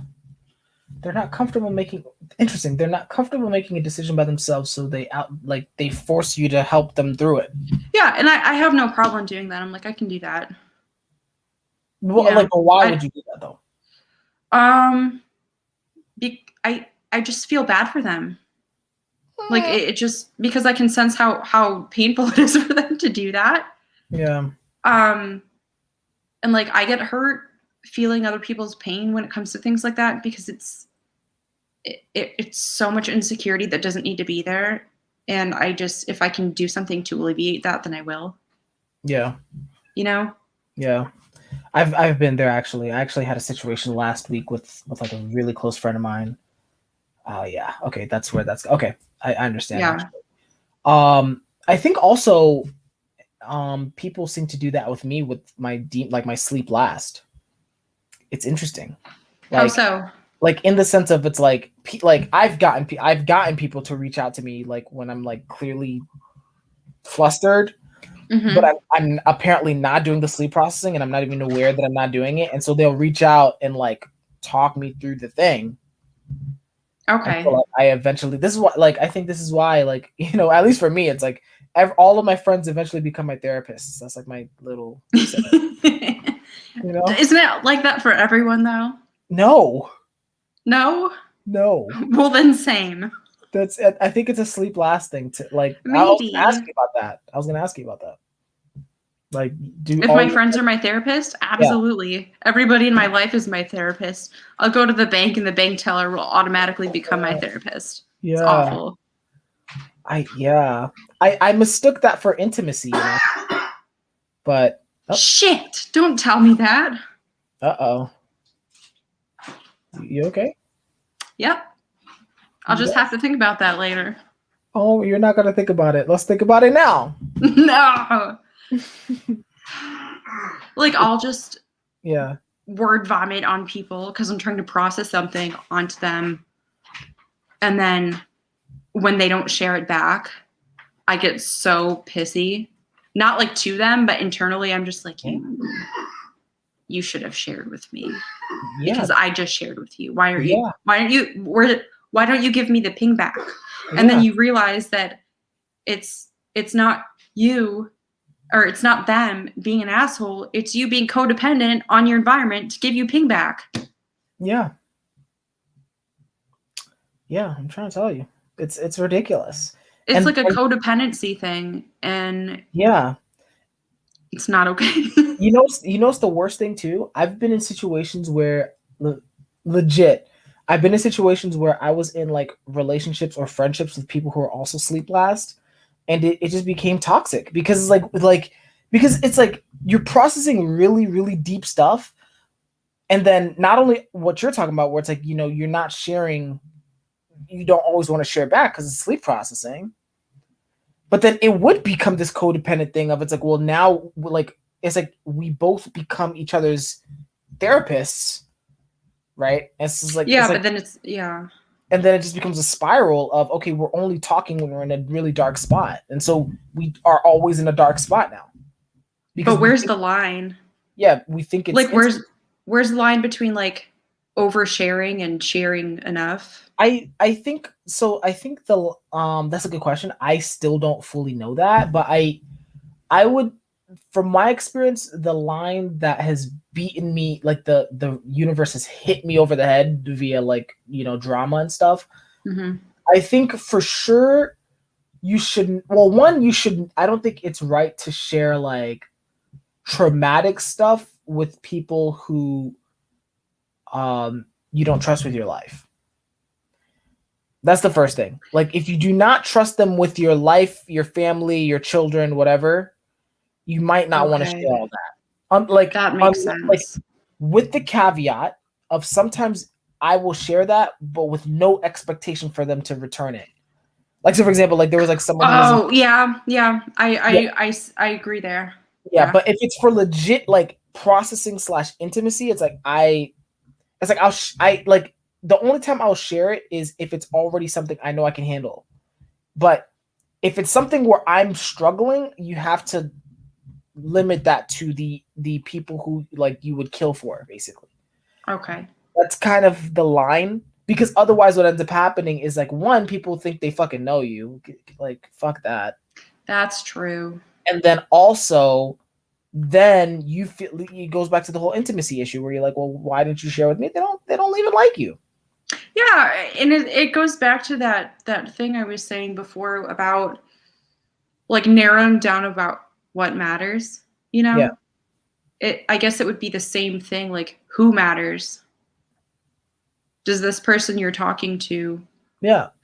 they're not comfortable making. Interesting. They're not comfortable making a decision by themselves, so they force you to help them through it. Yeah, and I have no problem doing that. I'm like, I can do that. Well, why would you do that though? I just feel bad for them. Like it just because I can sense how painful it is for them to do that. Yeah. And like I get hurt feeling other people's pain when it comes to things like that because it's so much insecurity that doesn't need to be there. And if I can do something to alleviate that, then I will. Yeah. Yeah. I've been there actually. I actually had a situation last week with like a really close friend of mine. Yeah. Okay. That's okay. I understand. Yeah. Actually. I think also, people seem to do that with me with my my sleep last. It's interesting. How so? Like in the sense of it's like I've gotten people to reach out to me like when I'm like clearly flustered, but I'm apparently not doing the sleep processing and I'm not even aware that I'm not doing it, and so they'll reach out and like talk me through the thing. Okay. So, I eventually, this is what, I think this is why, at least for me, it's like all of my friends eventually become my therapists. That's like my little, Isn't it like that for everyone though? No. Well, then same. I think it's a sleep last thing to Maybe. I was gonna ask you about that. Like, if my friends are my therapist, absolutely. Yeah. Everybody in my life is my therapist. I'll go to the bank and the bank teller will automatically become my therapist. Yeah. It's awful. I mistook that for intimacy, but shit, don't tell me that. Uh-oh. You okay? Yep. I'll just have to think about that later. Oh, you're not gonna think about it. Let's think about it now. No. Like I'll just word vomit on people because I'm trying to process something onto them, and then when they don't share it back, I get so pissy. Not like to them, but internally I'm just like, you should have shared with me Yeah. because I just shared with you. Why Yeah. don't you give me the ping back? And then you realize that it's not you, or it's not them being an asshole. It's you being codependent on your environment to give you ping back. Yeah. Yeah. I'm trying to tell you, it's ridiculous. It's like a codependency thing, and yeah, it's not okay. you know what's the worst thing too? I've been in situations where legit, I've been in situations where I was in like relationships or friendships with people who are also sleep last, and it just became toxic because it's because it's like you're processing really, really deep stuff, and then not only what you're talking about, where it's like, you're not sharing, you don't always want to share back because it's sleep processing. But then it would become this codependent thing of, it's like, well, now like it's like we both become each other's therapists, right? And it's just like, yeah, it's like, but then it's and then it just becomes a spiral of, okay, we're only talking when we're in a really dark spot, and so we are always in a dark spot now. But where's the line? Yeah, we think it's like where's the line between like oversharing and sharing enough? I think so. I think that's a good question. I still don't fully know that, but I would, from my experience, the line that has beaten me, like the universe has hit me over the head via like, drama and stuff. Mm-hmm. I think for sure you shouldn't. Well, one, you shouldn't. I don't think it's right to share like traumatic stuff with people who you don't trust with your life. That's the first thing. Like, if you do not trust them with your life, your family, your children, whatever, you might not want to share all that. That makes sense. Like, with the caveat of sometimes I will share that, but with no expectation for them to return it. Like, so for example, like there was like someone. I agree there. Yeah, but if it's for legit like processing / intimacy, it's like I like the only time I'll share it is if it's already something I know I can handle. But if it's something where I'm struggling, you have to limit that to the people who like you would kill for, basically. Okay. That's kind of the line, because otherwise what ends up happening is like, one, people think they fucking know you. Like, fuck that. That's true. And then also, then you feel it goes back to the whole intimacy issue where you're like, well, why didn't you share with me? They don't even like you. Yeah, and it goes back to that thing I was saying before about like narrowing down about what matters, Yeah. I guess it would be the same thing, like who matters? Does this person you're talking to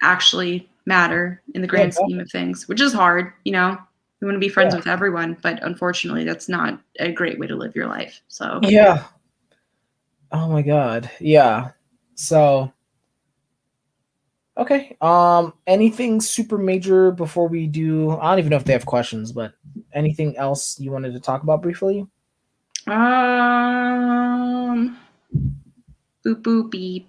actually matter in the grand scheme of things? Which is hard, You want to be friends with everyone, but unfortunately that's not a great way to live your life. So yeah. Oh my God. Yeah. So okay. Anything super major before we do? I don't even know if they have questions, but anything else you wanted to talk about briefly? Boop boop beep.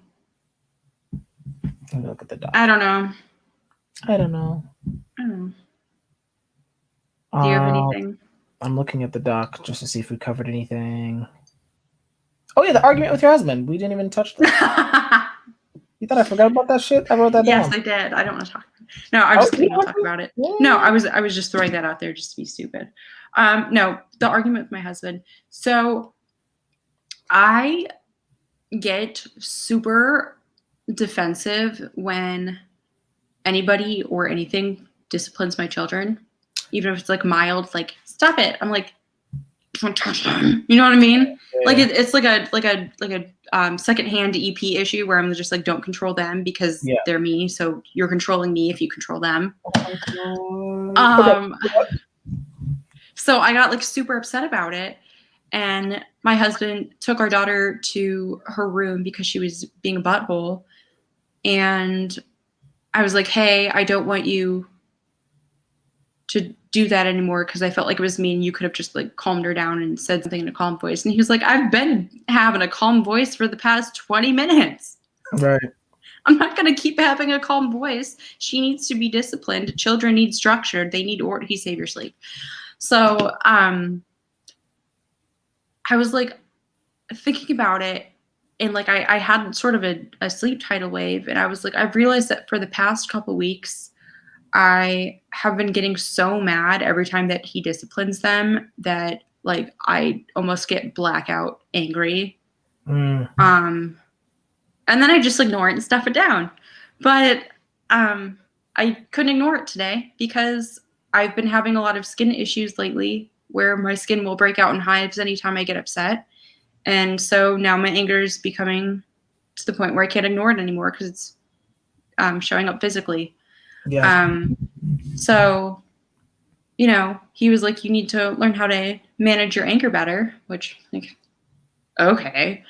Let me look at the doc. I don't know. Do you have anything? I'm looking at the doc just to see if we covered anything. Oh yeah, the argument with your husband. We didn't even touch that. You thought I forgot about that shit? I wrote that down. Yes, I did. I don't want to talk. No, I'm just kidding. I'll talk about it. Yeah. No, I was just throwing that out there just to be stupid. No, the argument with my husband. So I get super defensive when anybody or anything disciplines my children, even if it's like mild, like stop it. I'm like, don't touch them. You know what I mean? Yeah. Like it's like a secondhand EP issue where I'm just like, don't control them because they're me. So you're controlling me if you control them. So I got like super upset about it. And my husband took our daughter to her room because she was being a butthole. And I was like, hey, I don't want you to do that anymore because I felt like it was mean. You could have just like calmed her down and said something in a calm voice. And he was like, I've been having a calm voice for the past 20 minutes. Right. I'm not going to keep having a calm voice. She needs to be disciplined. Children need structure. They need order. He saved your sleep. So I was like, thinking about it, and like I had sort of a sleep tidal wave, and I was like, I've realized that for the past couple weeks, I have been getting so mad every time that he disciplines them that like I almost get blackout angry. Mm. And then I just ignore it and stuff it down. But I couldn't ignore it today because I've been having a lot of skin issues lately where my skin will break out in hives anytime I get upset. And so now my anger is becoming to the point where I can't ignore it anymore because it's showing up physically. Yeah. So, he was like, you need to learn how to manage your anger better, which, like, okay.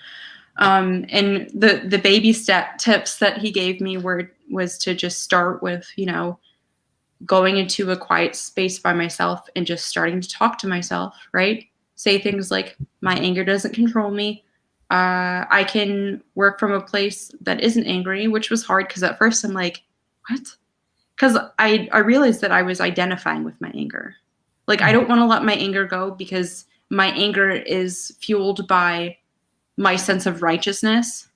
And the baby step tips that he gave me was to just start with, going into a quiet space by myself and just starting to talk to myself, right? Say things like, my anger doesn't control me. I can work from a place that isn't angry, which was hard because at first I'm like, what? Because I realized that I was identifying with my anger. Like, I don't want to let my anger go because my anger is fueled by my sense of righteousness.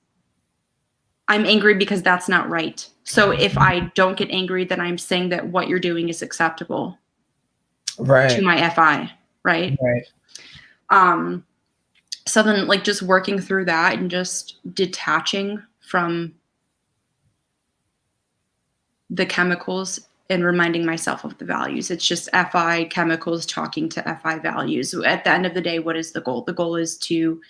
I'm angry because that's not right. So if I don't get angry, then I'm saying that what you're doing is acceptable to my FI, right? Right. So then, like, just working through that and just detaching from the chemicals and reminding myself of the values. It's just FI chemicals talking to FI values. At the end of the day, what is the goal? The goal is to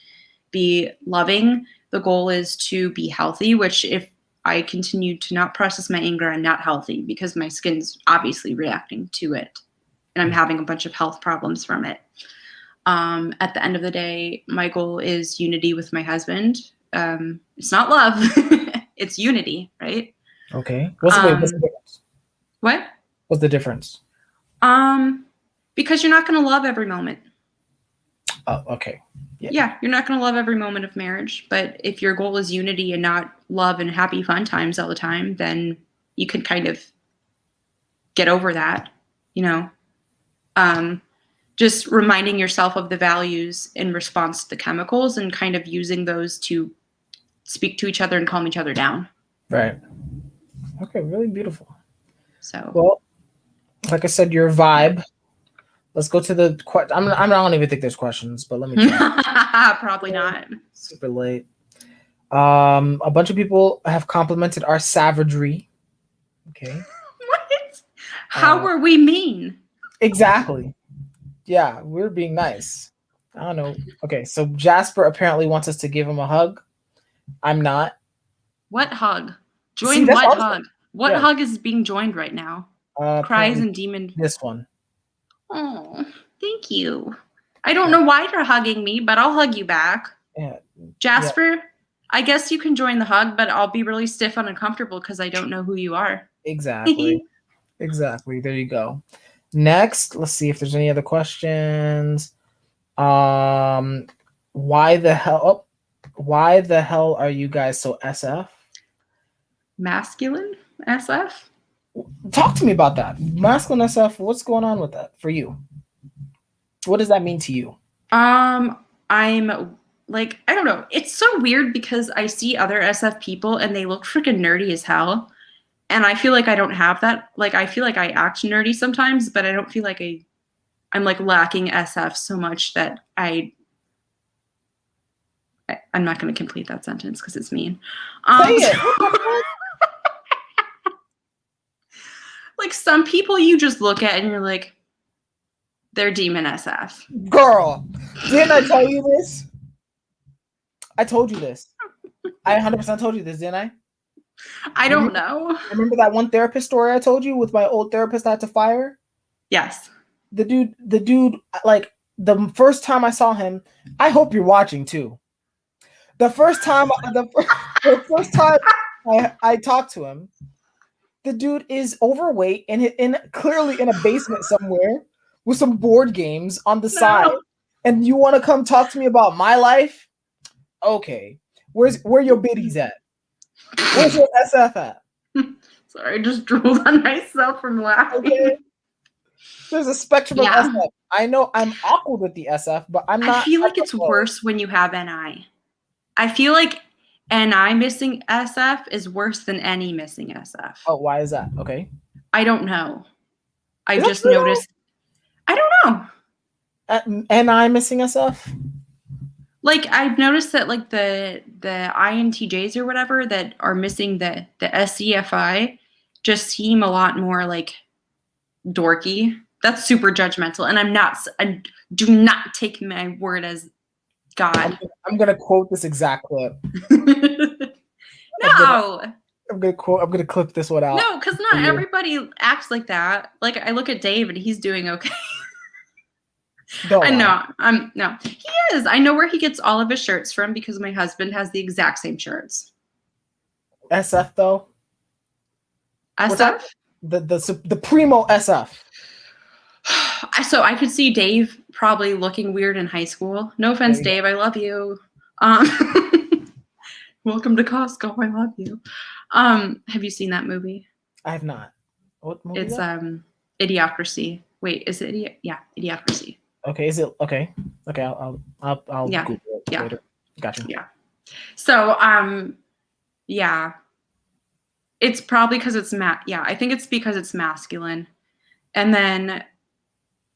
be loving. The goal is to be healthy, which if I continue to not process my anger, I'm not healthy because my skin's obviously reacting to it. And I'm having a bunch of health problems from it. At the end of the day, my goal is unity with my husband. It's not love. It's unity, right? Okay. What's the difference? What? What's the difference? Because you're not going to love every moment. Oh, okay. Yeah, you're not going to love every moment of marriage. But if your goal is unity and not love and happy fun times all the time, then you can kind of get over that, just reminding yourself of the values in response to the chemicals and kind of using those to speak to each other and calm each other down. Right. Okay, really beautiful. So, well, like I said, your vibe. Let's go to the question. I don't even think there's questions, but let me try. Probably not. Super late. A bunch of people have complimented our savagery. Okay. What? How were we mean? Exactly. Yeah, we're being nice. I don't know. Okay, so Jasper apparently wants us to give him a hug. I'm not. What hug? Join what hug? What hug is being joined right now? Cries and demon. This one. Oh, thank you. I don't know why you're hugging me, but I'll hug you back. Yeah. Jasper, I guess you can join the hug, but I'll be really stiff and uncomfortable because I don't know who you are. Exactly. Exactly. There you go. Next, let's see if there's any other questions. Why the hell are you guys so SF? Masculine SF? Talk to me about that. Masculine SF, what's going on with that for you? What does that mean to you? I'm like, I don't know. It's so weird because I see other SF people and they look freaking nerdy as hell. And I feel like I don't have that. Like, I feel like I act nerdy sometimes, but I don't feel like I'm like lacking SF so much that I'm not going to complete that sentence because it's mean. Say it. Like, some people you just look at and you're like, they're demon SF. Girl, didn't I tell you this? I told you this. I 100% told you this, didn't I? I don't know. Remember that one therapist story I told you with my old therapist I had to fire? Yes. The dude, like, the first time I saw him, I hope you're watching too. The first time I talked to him, the dude is overweight and clearly in a basement somewhere with some board games on the side. And you want to come talk to me about my life? Okay. Where your biddies at? Where's your SF at? Sorry, I just drooled on myself from laughing. Okay. There's a spectrum of SF. I know I'm awkward with the SF, but I'm I not. feel like it's worse when you have NI. I feel like NI missing SF is worse than any missing SF. Oh, why is that? Okay. I don't know. I've Is that just true though? noticed. I don't know. And I'm missing SF. Like I've noticed that like the INTJs or whatever that are missing the SEFI just seem a lot more like dorky. That's super judgmental, and I do not take my word as God. I'm gonna quote this exact clip. No. I'm gonna clip this one out. No, because not everybody acts like that. Like I look at Dave and he's doing okay. Don't I lie. know. No. He is. I know where he gets all of his shirts from because my husband has the exact same shirts. SF though. SF? The primo SF. So I could see Dave probably looking weird in high school. No offense, Dave. I love you. Welcome to Costco. I love you. Have you seen that movie? I have not. What movie? It's Idiocracy. Wait, is it Yeah, Idiocracy. Okay, is it okay? Okay, I'll Yeah. Google it later. Gotcha. Yeah. So yeah. It's probably because it's I think it's because it's masculine. And then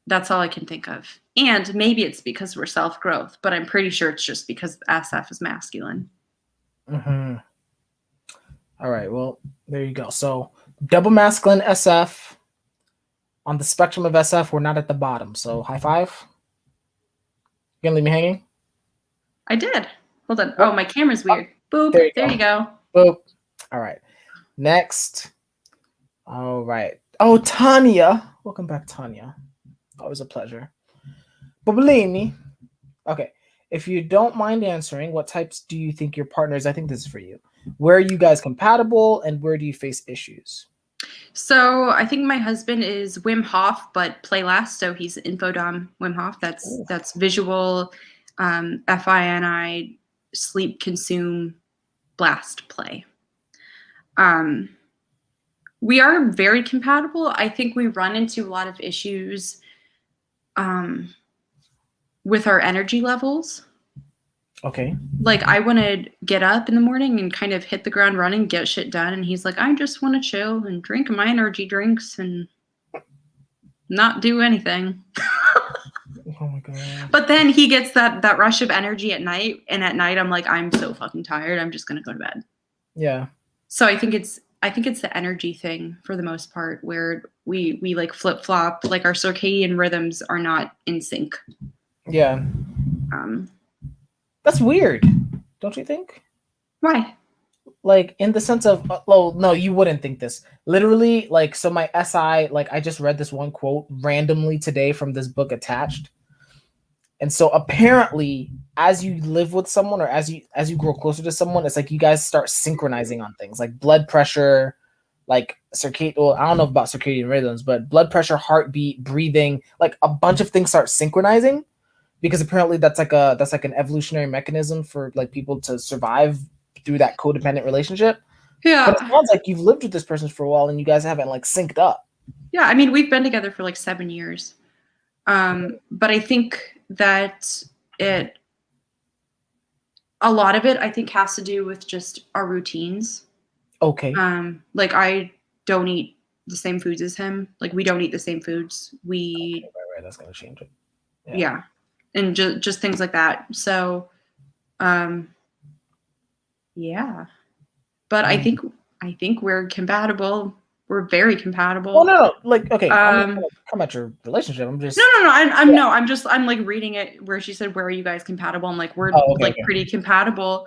that's all I can think of. And maybe it's because we're self-growth, but I'm pretty sure it's just because SF is masculine. Mm-hmm. All right, well, there you go. So double masculine SF. On the spectrum of SF, we're not at the bottom. So high five. You gonna leave me hanging? I did. Hold on. Oh, my camera's weird. Boop. There you go. Boop. All right. Next. All right. Oh, Tanya. Welcome back, Tanya. Always a pleasure. Bobolini. Okay. If you don't mind answering, what types do you think your partner is? I think this is for you. Where are you guys compatible and where do you face issues? So I think my husband is Wim Hof, but play last. So he's Infodom Wim Hof. That's visual, FINI, sleep, consume, blast, play. We are very compatible. I think we run into a lot of issues with our energy levels. Okay. Like I want to get up in the morning and kind of hit the ground running, get shit done. And he's like, I just want to chill and drink my energy drinks and not do anything. Oh my God. But then he gets that rush of energy at night. And at night I'm like, I'm so fucking tired. I'm just going to go to bed. Yeah. So I think it's the energy thing for the most part where we like flip flop, like our circadian rhythms are not in sync. Yeah. That's weird, don't you think? Why? Like in the sense of, well, no, you wouldn't think this. Literally, like, so my SI, like, I just read this one quote randomly today from this book Attached. And so apparently, as you live with someone or as you grow closer to someone, it's like you guys start synchronizing on things like blood pressure, like circadian. Well, I don't know about circadian rhythms, but blood pressure, heartbeat, breathing, like a bunch of things start synchronizing. Because apparently that's like an evolutionary mechanism for like people to survive through that codependent relationship. Yeah. But it sounds like you've lived with this person for a while and you guys haven't like synced up. Yeah, I mean, we've been together for like 7 years. But I think that a lot of it, I think, has to do with just our routines. Okay. Like I don't eat the same foods as him. Like we don't eat the same foods. Right. That's gonna change it. Yeah. And just things like that. So, yeah. But I think we're compatible. We're very compatible. Well, no. Like, okay. I'm not gonna come at your relationship. I'm just no. I'm like reading it where she said, "Where are you guys compatible?" I'm like, we're pretty compatible.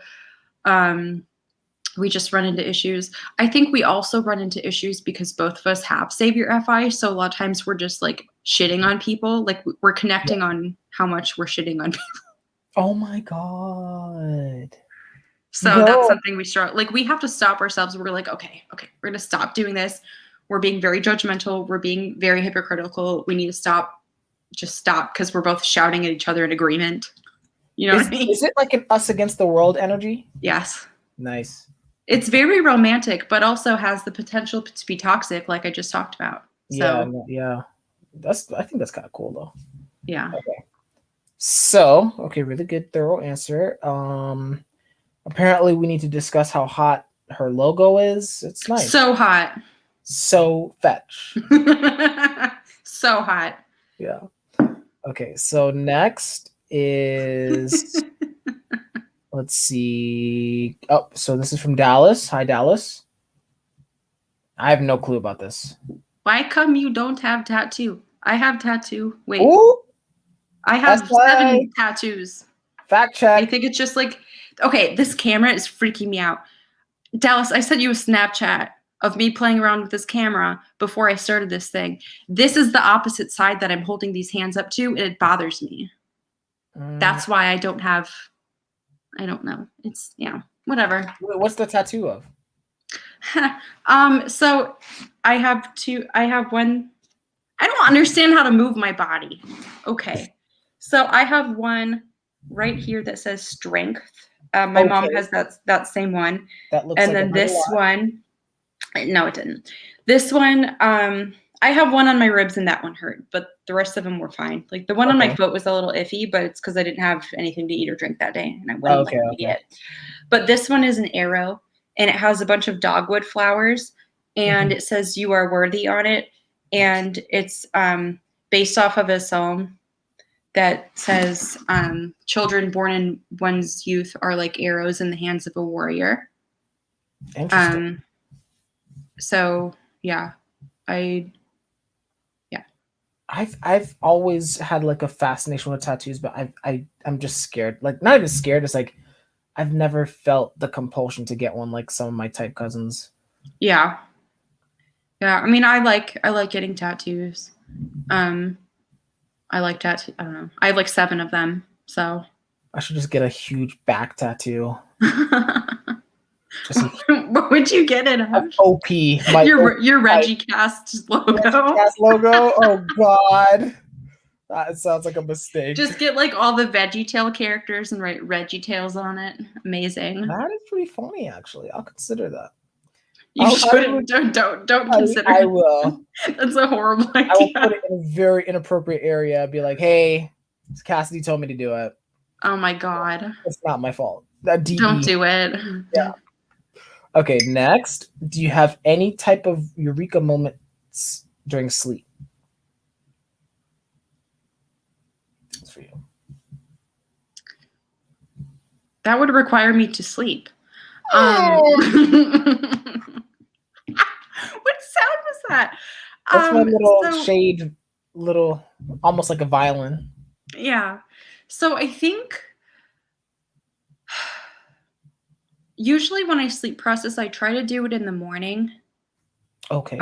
We just run into issues. I think we also run into issues because both of us have Savior FI. So a lot of times we're just like shitting on people. Like we're connecting on how much we're shitting on people. Oh my God. So that's something we struggle. Like we have to stop ourselves. We're like, okay, we're gonna stop doing this. We're being very judgmental. We're being very hypocritical. We need to stop. Just stop because we're both shouting at each other in agreement. You know what I mean? Is it like an us against the world energy? Yes. Nice. It's very romantic, but also has the potential to be toxic, like I just talked about. So, yeah. I think that's kind of cool, though. Yeah. Okay. So, okay, really good, thorough answer. Apparently we need to discuss how hot her logo is. It's nice. So hot. So fetch. So hot. Yeah. Okay, so next is let's see. Oh, so this is from Dallas. Hi, Dallas. I have no clue about this. Why come you don't have tattoo? I have tattoo. Wait. Ooh, I have SI. 7 tattoos. Fact I check. think it's just like, okay, this camera is freaking me out. Dallas, I sent you a Snapchat of me playing around with this camera before I started this thing. This is the opposite side that I'm holding these hands up to, and it bothers me. That's why I don't have, I don't know. It's, whatever. What's the tattoo of? So I have one. I don't understand how to move my body. Okay. So I have one right here that says strength. My mom has that same one. That looks and like then this one, no, it didn't. This one, I have one on my ribs and that one hurt, but the rest of them were fine. Like the one on my foot was a little iffy, but it's because I didn't have anything to eat or drink that day, and I went like an idiot. But this one is an arrow, and it has a bunch of dogwood flowers, and it says "You are worthy" on it, and it's based off of a psalm that says, "Children born in one's youth are like arrows in the hands of a warrior." Interesting. So yeah, I've always had like a fascination with tattoos, but I'm just scared. Like not even scared. It's like I've never felt the compulsion to get one like some of my type cousins. Yeah. I mean, I like getting tattoos. I like tattoos. I don't know. I have like 7 of them. So I should just get a huge back tattoo. What would you get it of? OP. Your RegiCast logo. RegiCast logo. Oh God. That sounds like a mistake. Just get like all the VeggieTale characters and write RegiTales on it. Amazing. That is pretty funny, actually. I'll consider that. You shouldn't. Don't consider. I will. That's a horrible idea. I will put it in a very inappropriate area. Be like, hey, Cassidy told me to do it. Oh my God. It's not my fault. Don't do it. Yeah. Okay, next. Do you have any type of eureka moments during sleep? That's for you. That would require me to sleep. What sound was that? That's my little shade, almost like a violin. Yeah. So I think usually when I sleep process, I try to do it in the morning. Okay.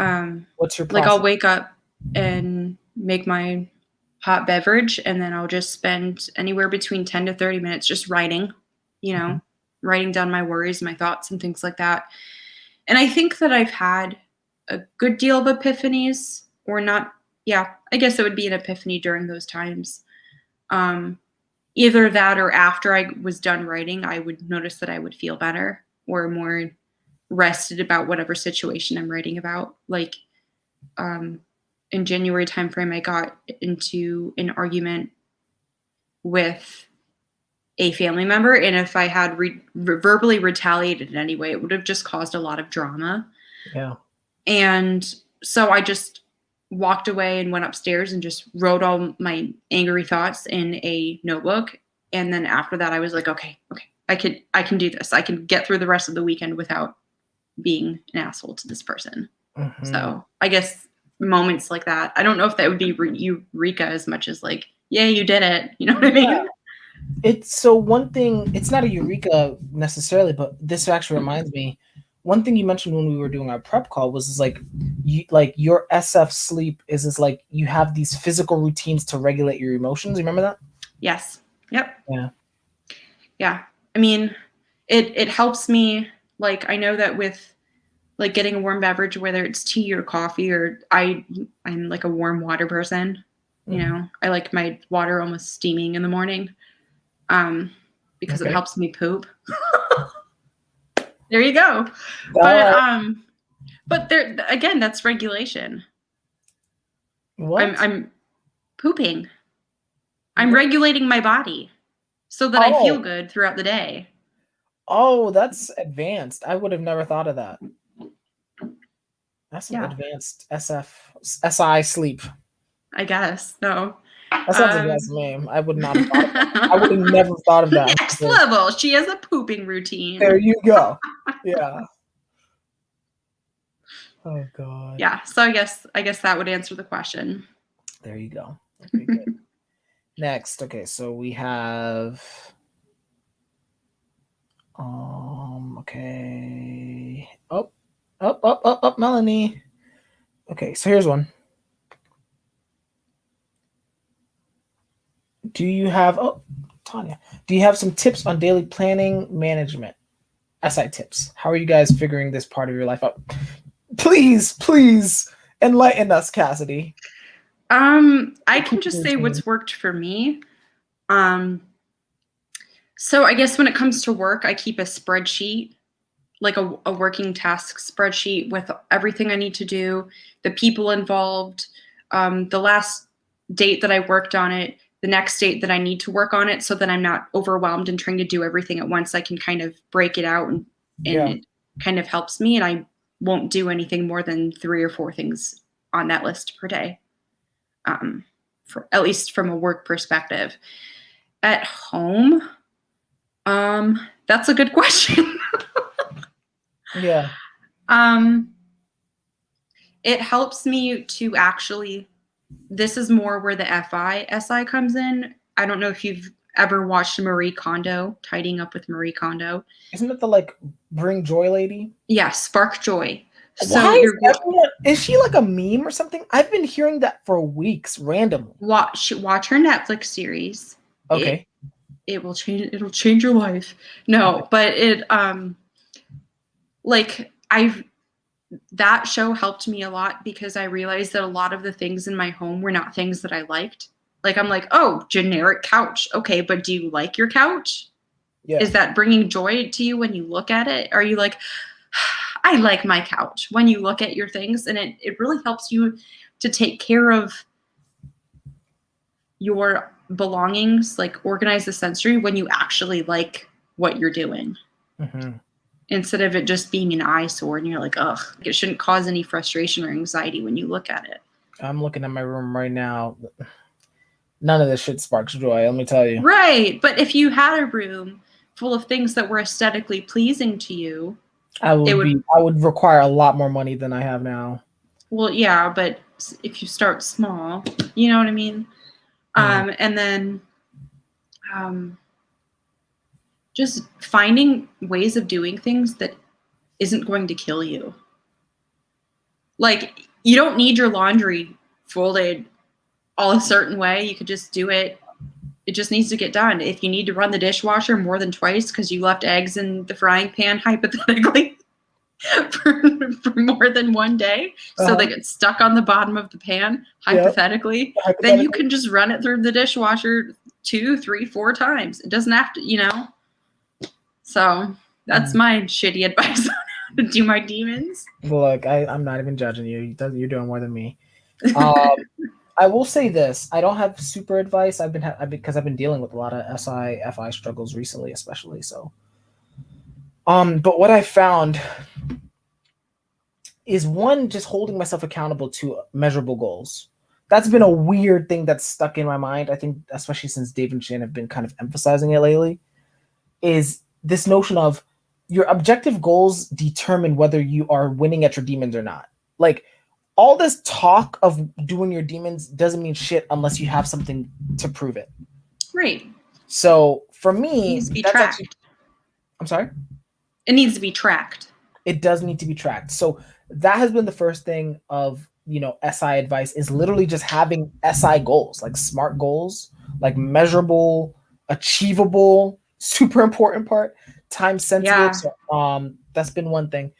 What's your process? Like I'll wake up and make my hot beverage, and then I'll just spend anywhere between 10 to 30 minutes just writing, writing down my worries, my thoughts, and things like that. And I think that I've had a good deal of epiphanies, or not. Yeah, I guess it would be an epiphany during those times. Either that or after I was done writing, I would notice that I would feel better or more rested about whatever situation I'm writing about. Like in January timeframe, I got into an argument with a family member, and if I had verbally retaliated in any way, it would have just caused a lot of drama. Yeah. And so I just walked away and went upstairs and just wrote all my angry thoughts in a notebook. And then after that, I was like, okay, I can do this. I can get through the rest of the weekend without being an asshole to this person. Mm-hmm. So I guess moments like that, I don't know if that would be eureka as much as like, yeah, you did it. You know what I mean? Yeah. It's so one thing, it's not a eureka necessarily, but this actually reminds me. One thing you mentioned when we were doing our prep call was like your SF sleep is like you have these physical routines to regulate your emotions. You remember that? Yes. Yep. Yeah. Yeah. I mean, it helps me. Like I know that with like getting a warm beverage, whether it's tea or coffee, or I'm like a warm water person. You know, I like my water almost steaming in the morning, because it helps me poop. There you go. But there again, that's regulation. What? I'm pooping. I'm regulating my body so that I feel good throughout the day. Oh, that's advanced. I would have never thought of that. That's some advanced SI sleep. I guess. No. That sounds advanced name. I would not have thought of that. I would have never thought of that. Next level. She has a pooping routine. There you go. Yeah. Oh God. Yeah. So I guess that would answer the question. There you go. Okay, good. Next. Okay, so we have okay. Up, Melanie. Okay, so here's one. Do you have Tanya? Do you have some tips on daily planning management? SI tips. How are you guys figuring this part of your life out? Please enlighten us, Cassidy. I can just say what's worked for me. So I guess when it comes to work, I keep a spreadsheet, like a working task spreadsheet with everything I need to do, the people involved, the last date that I worked on it, the next date that I need to work on it, so that I'm not overwhelmed and trying to do everything at once. I can kind of break it out and it kind of helps me, and I won't do anything more than 3 or 4 things on that list per day. For at least from a work perspective. At home, that's a good question. Yeah. It helps me to actually, this is more where the SI comes in. I don't know if you've ever watched Marie Kondo, Tidying Up with Marie Kondo. Isn't it the bring joy lady? Yeah, spark joy. So is she like a meme or something? I've been hearing that for weeks randomly. Watch her Netflix series. Okay. It'll change your life. No, but that show helped me a lot because I realized that a lot of the things in my home were not things that I liked. Like, I'm like, oh, generic couch. Okay, but do you like your couch? Yeah. Is that bringing joy to you when you look at it? Are you like, I like my couch when you look at your things? And it really helps you to take care of your belongings, like organize the sensory when you actually like what you're doing. Mm-hmm. Instead of it just being an eyesore and you're like, ugh, it shouldn't cause any frustration or anxiety when you look at it. I'm looking at my room right now. None of this shit sparks joy, let me tell you. Right. But if you had a room full of things that were aesthetically pleasing to you, I would require a lot more money than I have now. Well, yeah, but if you start small, you know what I mean? And then just finding ways of doing things that isn't going to kill you. Like, you don't need your laundry folded all a certain way. You could just do it. It just needs to get done. If you need to run the dishwasher more than twice because you left eggs in the frying pan, hypothetically, for more than one day, so they get stuck on the bottom of the pan, hypothetically, then you can just run it through the dishwasher 2, 3, 4 times. It doesn't have to, So that's my shitty advice on how to do my demons. Look, I'm not even judging you. You're doing more than me. I will say this: I don't have super advice. Because I've been dealing with a lot of SI/FI struggles recently, especially so. But what I found is one, just holding myself accountable to measurable goals. That's been a weird thing that's stuck in my mind. I think, especially since Dave and Shane have been kind of emphasizing it lately, is this notion of your objective goals determine whether you are winning at your demons or not. Like, all this talk of doing your demons doesn't mean shit unless you have something to prove it. Right. So for me, it needs to be tracked. I'm sorry? It needs to be tracked. It does need to be tracked. So that has been the first thing of, SI advice, is literally just having SI goals, like SMART goals, like measurable, achievable, super important part, time sensitive. Yeah. So, that's been one thing.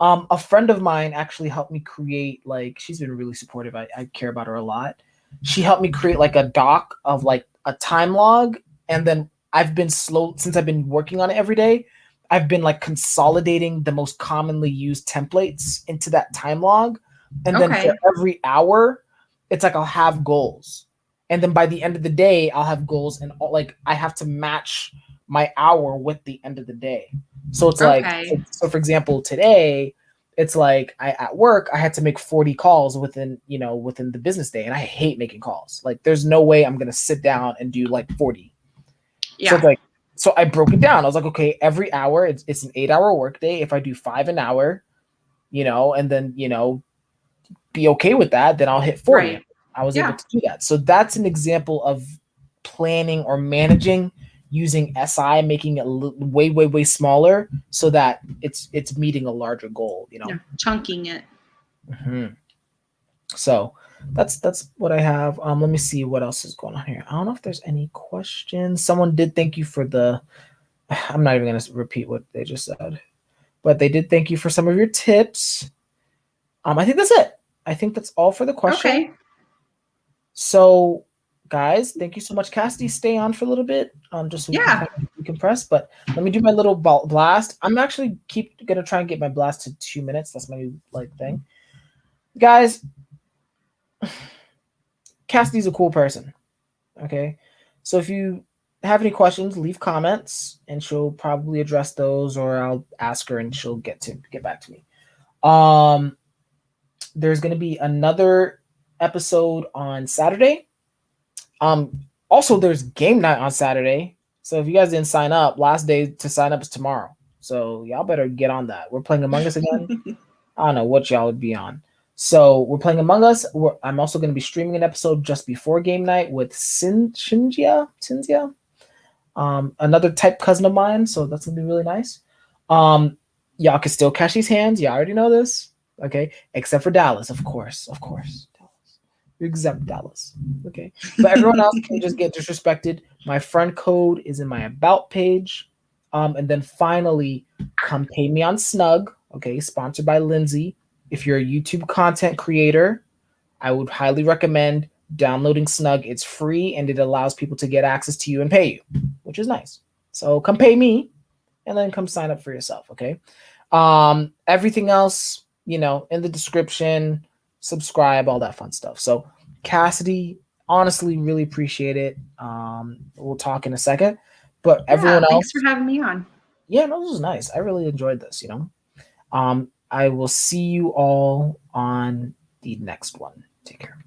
A friend of mine actually helped me create, she's been really supportive. I care about her a lot. She helped me create a doc of a time log. And then I've been since I've been working on it every day, I've been consolidating the most commonly used templates into that time log. And then for every hour, it's I'll have goals. And then by the end of the day, I'll have goals, and like I have to match my hour with the end of the day. So it's like, Okay. so for example, today it's like I at work I had to make 40 calls within, within the business day, and I hate making calls. Like there's no way I'm gonna sit down and do like 40. So it's Yeah. like, so I broke it down. I was like, okay, every hour it's an 8-hour workday. If I do 5 an hour, and then be okay with that, then I'll hit 40. Right. I was able Yeah. to do that. So that's an example of planning or managing using SI, making it way, way, way smaller so that it's meeting a larger goal, Yeah. Chunking it. Mm-hmm. So that's what I have. Let me see what else is going on here. I don't know if there's any questions. Someone did thank you for the. I'm not even going to repeat what they just said, but they did thank you for some of your tips. I think that's it. I think that's all for the question. Okay. So, guys, thank you so much. Cassidy, stay on for a little bit, just so we can Yeah. kind of decompress. But let me do my little blast. I'm actually gonna try and get my blast to 2 minutes. That's my like thing, guys. Cassidy's a cool person. Okay, so if you have any questions, leave comments, and she'll probably address those, or I'll ask her and she'll get back to me. There's gonna be another episode on Saturday. Also, there's game night on Saturday. So if you guys didn't sign up, last day to sign up is tomorrow. So y'all better get on that. We're playing Among Us again. I don't know what y'all would be on. So we're playing Among Us. I'm also going to be streaming an episode just before game night with Shinjia, another type cousin of mine. So that's gonna be really nice. Y'all can still catch these hands. Y'all already know this, okay? Except for Dallas, of course. Dallas. You exempt Dallas. Okay. But everyone else can just get disrespected. My friend code is in my about page. And then finally, come pay me on Snug. Okay, sponsored by Lindsay. If you're a YouTube content creator, I would highly recommend downloading Snug. It's free and it allows people to get access to you and pay you, which is nice. So come pay me and then come sign up for yourself. Okay. Everything else, in the description, subscribe, all that fun stuff. So Cassidy, honestly, really appreciate it. We'll talk in a second, but everyone else, thanks for having me on. Yeah, no, this was nice. I really enjoyed this, I will see you all on the next one. Take care.